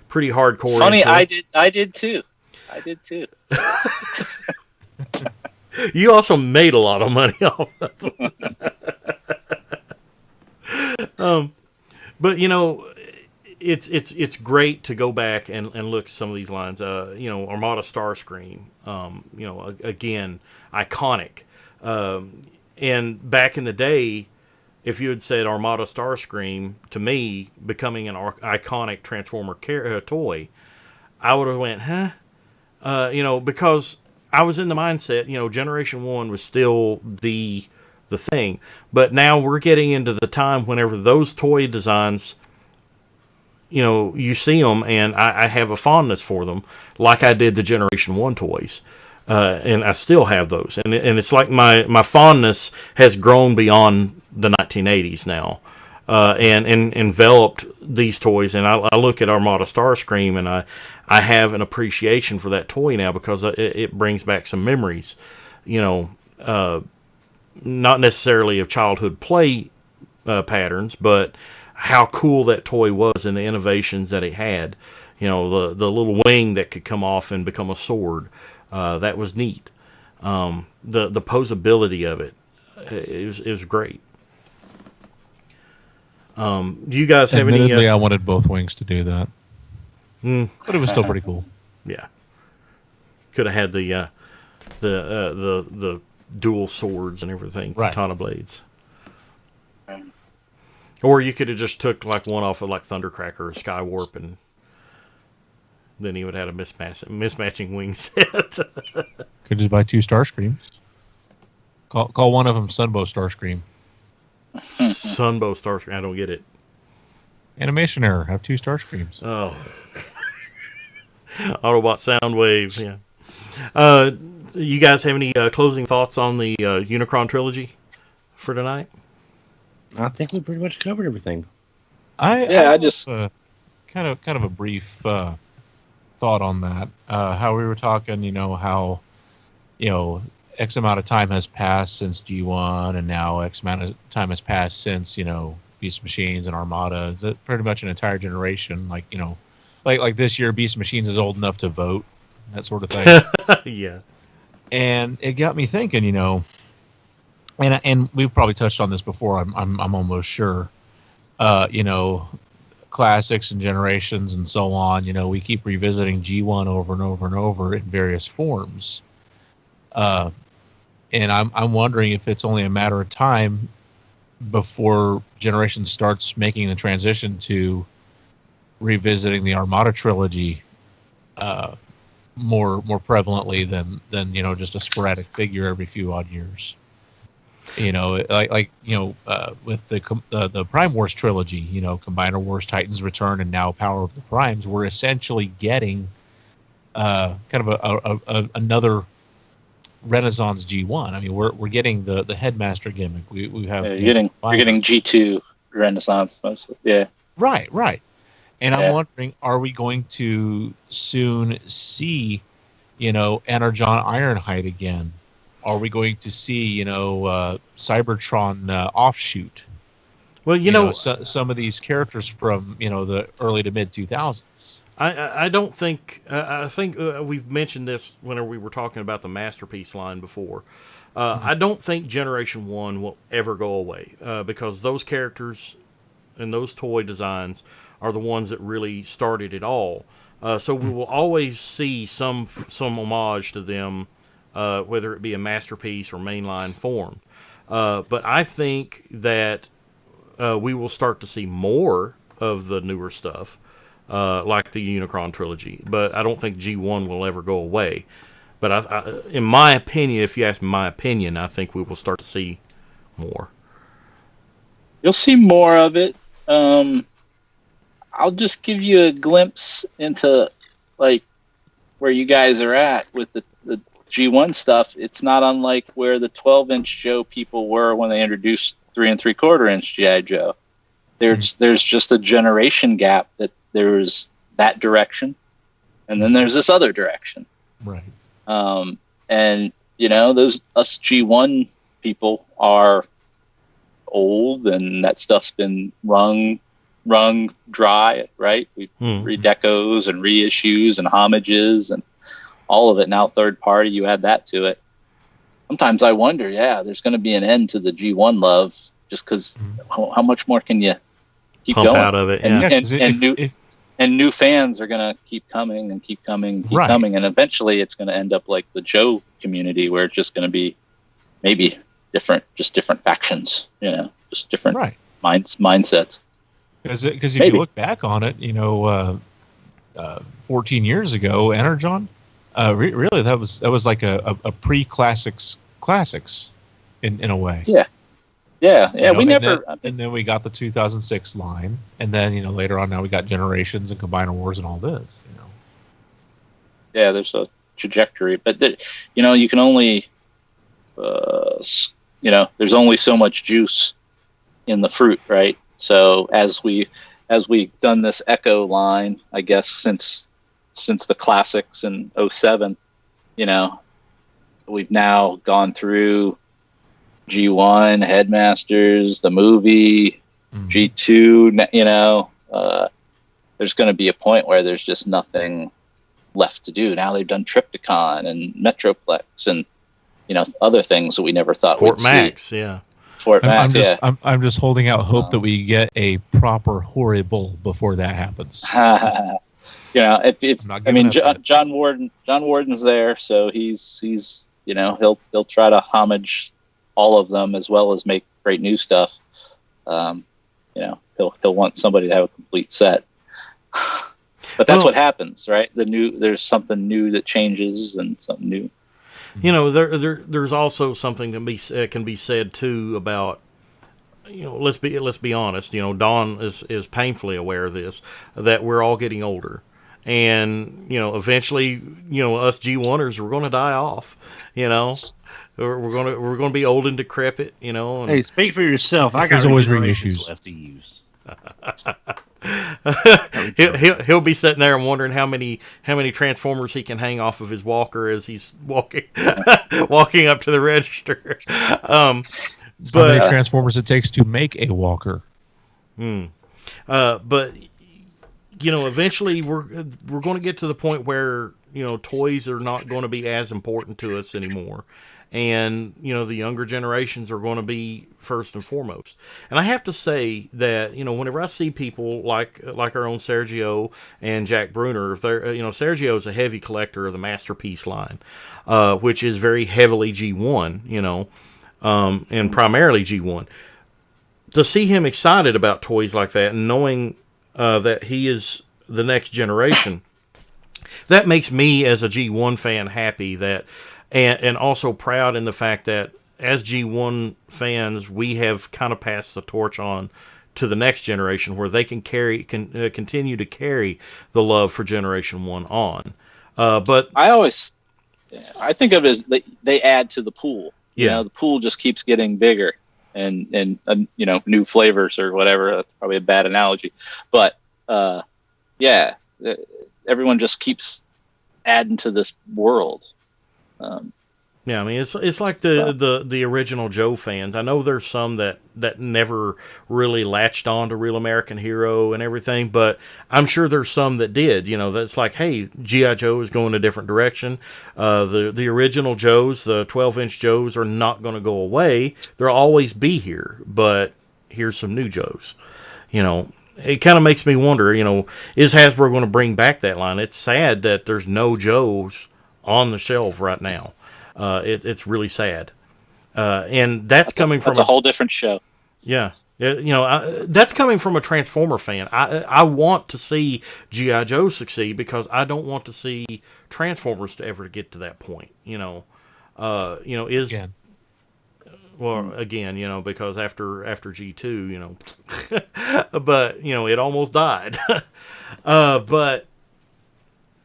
hardcore. Funny, I did too. You also made a lot of money off of them. But it's great to go back and look at some of these lines. Armada Starscream, again, iconic. And back in the day, if you had said Armada Starscream to me becoming an iconic Transformer toy, I would have went, huh? Because I was in the mindset, Generation 1 was still the thing. But now we're getting into the time whenever those toy designs, you see them, and I have a fondness for them, like I did the Generation 1 toys. And I still have those. And it's like my fondness has grown beyond the 1980s now, and enveloped these toys. And I look at Armada Starscream, and I have an appreciation for that toy now because it brings back some memories, not necessarily of childhood play patterns, but how cool that toy was and the innovations that it had. The little wing that could come off and become a sword. That was neat. The posability of it was great. Do you guys have any? Admittedly, I wanted both wings to do that, but it was still pretty cool. Yeah, could have had the dual swords and everything, right. Katana blades. Or you could have just took like one off of like Thundercracker or Skywarp, and then he would have had a mismatching wing set. Could just buy 2 Starscreams. Call one of them Sunbow Starscream. Sunbow Starscream. I don't get it. Animation error. Have 2 Starscreams. Oh. Autobot Soundwave. Yeah. You guys have any closing thoughts on the Unicron Trilogy for tonight? I think we pretty much covered everything. I just kind of a brief thought on that. How we were talking, how X amount of time has passed since G1, and now X amount of time has passed since, Beast Machines and Armada. It's pretty much an entire generation. Like, like this year, Beast Machines is old enough to vote, that sort of thing. Yeah. And it got me thinking, and we've probably touched on this before. I'm almost sure. Classics and generations and so on. We keep revisiting G1 over and over and over in various forms. And I'm wondering if it's only a matter of time before Generation starts making the transition to revisiting the Armada trilogy more prevalently than just a sporadic figure every few odd years. With the Prime Wars trilogy, Combiner Wars, Titans Return, and now Power of the Primes, we're essentially getting kind of another Renaissance G1. I mean, we're getting the Headmaster gimmick. We have you're getting G2 Renaissance mostly. Yeah. Right. And I'm wondering, are we going to soon see, Energon Ironhide again? Are we going to see, Cybertron offshoot? Well, some of these characters from, the early to mid 2000s. I don't think I think we've mentioned this whenever we were talking about the Masterpiece line before. I don't think Generation 1 will ever go away because those characters and those toy designs are the ones that really started it all. So we will always see some homage to them, whether it be a Masterpiece or mainline form. But I think that we will start to see more of the newer stuff. Like the Unicron Trilogy, but I don't think G1 will ever go away. But I, in my opinion, if you ask my opinion, I think we will start to see more. You'll see more of it. I'll just give you a glimpse into like where you guys are at with the G1 stuff. It's not unlike where the 12-inch Joe people were when they introduced 3 3/4-inch GI Joe. There's just a generation gap that there's that direction, and then there's this other direction. Right. And those us G1 people are old, and that stuff's been wrung dry, right? We redecos and reissues and homages and all of it. Now third party, you add that to it. Sometimes I wonder, there's going to be an end to the G1 love, just because how much more can you keep pump going out of it? And new fans are going to keep coming and keep coming, and eventually it's going to end up like the Joe community, where it's just going to be maybe different factions, just different mindsets. Because if you look back on it, 14 years ago, Energon, really that was like a pre-classics in a way. Yeah. And then we got the 2006 line, and then later on now we got Generations and Combiner Wars and all this. Yeah, there's a trajectory, but you can only, there's only so much juice in the fruit, right? So as we've done this Echo line, I guess since the classics in 07, we've now gone through G1, Headmasters, the movie, G2, there's going to be a point where there's just nothing left to do. Now they've done Triptychon and Metroplex and, other things that we never thought we'd see. Fort Max, I'm just holding out hope that we get a proper horrible before that happens. John Warden's there, so he's he'll try to homage all of them as well as make great new stuff. He'll want somebody to have a complete set. But that's what happens, right? There's something new that changes and something new. There's also something that can be said too about, let's be honest. Don is painfully aware of this, that we're all getting older, and eventually, us G1ers, we're going to die off. We're going to be old and decrepit. And, hey, speak for yourself. I got always regenerations reissues left to use. he'll be sitting there and wondering how many Transformers he can hang off of his walker as he's walking up to the register. How many Transformers it takes to make a walker. But eventually we're going to get to the point where toys are not going to be as important to us anymore. And, the younger generations are going to be first and foremost. And I have to say that, whenever I see people like our own Sergio and Jack Bruner, if they're, Sergio is a heavy collector of the Masterpiece line, which is very heavily G1, and primarily G1. To see him excited about toys like that and knowing that he is the next generation, that makes me as a G1 fan happy that. And also proud in the fact that as G1 fans, we have kind of passed the torch on to the next generation where they can continue to carry the love for Generation 1 on. But I think of it as they add to the pool. The pool just keeps getting bigger and new flavors or whatever. That's probably a bad analogy. But, everyone just keeps adding to this world. I mean, it's like the original Joe fans. I know there's some that never really latched on to Real American Hero and everything, but I'm sure there's some that did. That's like, hey, G.I. Joe is going a different direction. The original Joes, the 12-inch Joes, are not going to go away. They'll always be here, but here's some new Joes. It kind of makes me wonder, is Hasbro going to bring back that line? It's sad that there's no Joes on the shelf right now. It's really sad, and that's coming from a whole different show. Yeah, that's coming from a Transformer fan. I want to see G.I. Joe succeed because I don't want to see Transformers to ever get to that point. Again. Well, again, because after G2, but it almost died. But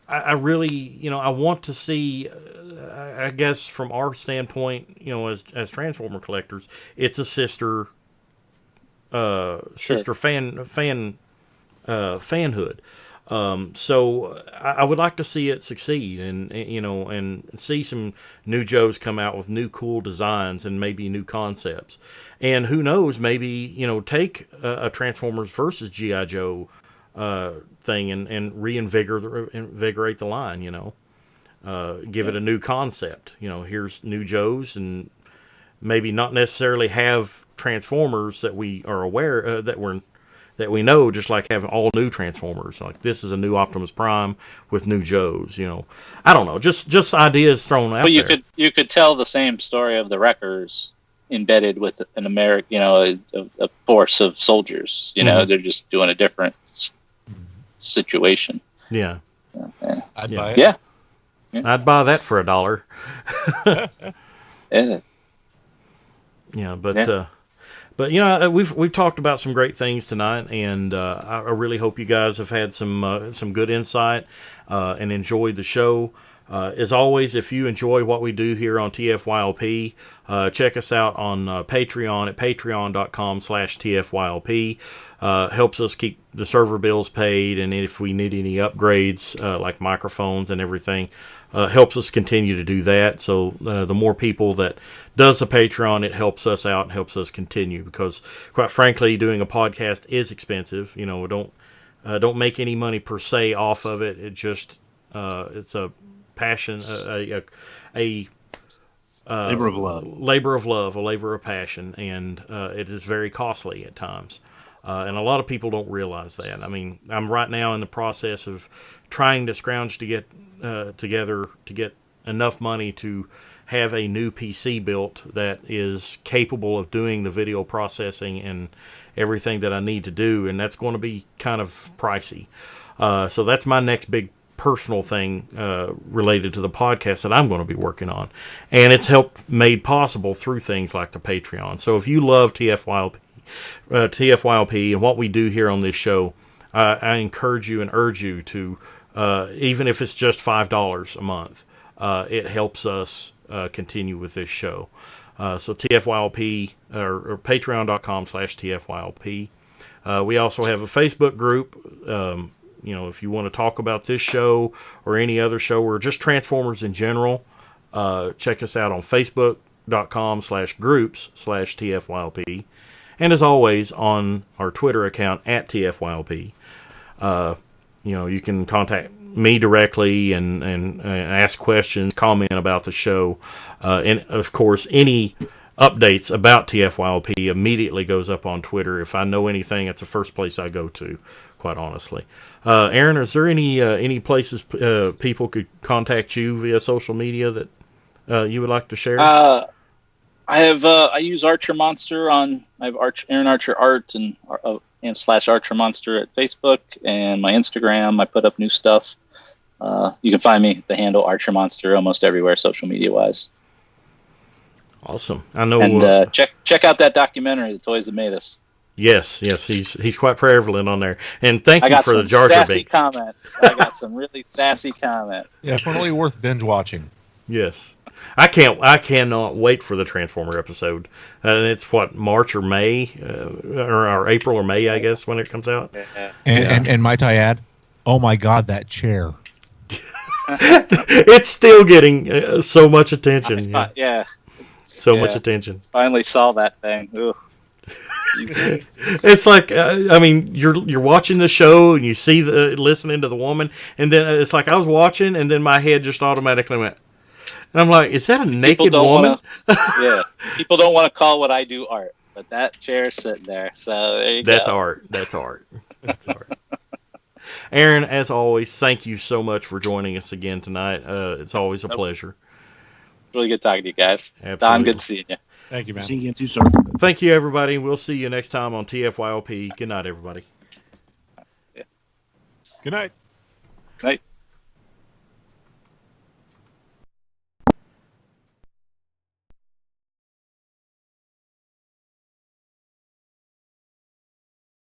I really, I want to see, I guess from our standpoint, as Transformer collectors, it's a sister fanhood. So I would like to see it succeed and see some new Joes come out with new cool designs and maybe new concepts. And who knows, maybe, take a Transformers versus G.I. Joe thing and reinvigorate the line, give it a new concept. Here's new Joes, and maybe not necessarily have Transformers that we are aware that we know, just like having all new Transformers. Like this is a new Optimus Prime with new Joes. I don't know, just ideas thrown out there. But you could tell the same story of the Wreckers embedded with an American, a force of soldiers. They're just doing a different situation. Yeah. I'd buy it. Yeah. I'd buy that for $1. Yeah. But we've talked about some great things tonight, and I really hope you guys have had some good insight and enjoyed the show. As always, if you enjoy what we do here on TFYLP, check us out on Patreon at patreon.com/TFYLP. Helps us keep the server bills paid, and if we need any upgrades like microphones and everything, helps us continue to do that. So the more people that does the Patreon, it helps us out and helps us continue, because quite frankly, doing a podcast is expensive. We don't make any money per se off of it. It just it's a passion, a labor of love, a labor of passion, and it is very costly at times. And a lot of people don't realize that. I mean, I'm right now in the process of trying to scrounge to get together to get enough money to have a new PC built that is capable of doing the video processing and everything that I need to do, and that's going to be kind of pricey. So that's my next big personal thing related to the podcast that I'm going to be working on, and it's made possible through things like the Patreon. So if you love TFYLP and what we do here on this show, I encourage you and urge you to, even if it's just $5 a month, it helps us continue with this show. So TFYLP or patreon.com/TFYLP. We also have a Facebook group. If you want to talk about this show or any other show or just Transformers in general, check us out on Facebook.com/groups/TFYLP. And as always, on our Twitter account @TFYLP. You can contact me directly and ask questions, comment about the show. And, of course, any updates about TFYLP immediately goes up on Twitter. If I know anything, it's the first place I go to, quite honestly. Aaron, is there any places people could contact you via social media that you would like to share? I use Archer Monster I have Aaron Archer Art and /Archer Monster at Facebook, and my Instagram. I put up new stuff. You can find me at the handle Archer Monster almost everywhere, social media wise. Awesome. I know. And check out that documentary, The Toys That Made Us. Yes, he's quite prevalent on there. And thank you for the Jar Jar Binks. I got some really sassy comments. Yeah, definitely worth binge watching. Yes. I cannot wait for the Transformer episode. And it's March or May, or April or May, I guess, when it comes out. And might I add, oh my God, that chair. It's still getting so much attention. So much attention. Finally saw that thing. Ooh. It's like you're watching the show and you see listening to the woman, and then it's like I was watching, and then my head just automatically went. And I'm like, is that a naked woman? People don't want to call what I do art, but that chair's sitting there. So there you go. That's art. That's art. Aaron, as always, thank you so much for joining us again tonight. It's always a pleasure. Really good talking to you guys. Absolutely. Don, good seeing you. Thank you, man. See you again too, sir. Thank you, everybody. We'll see you next time on TFYLP. Good night, everybody. Good night. Night.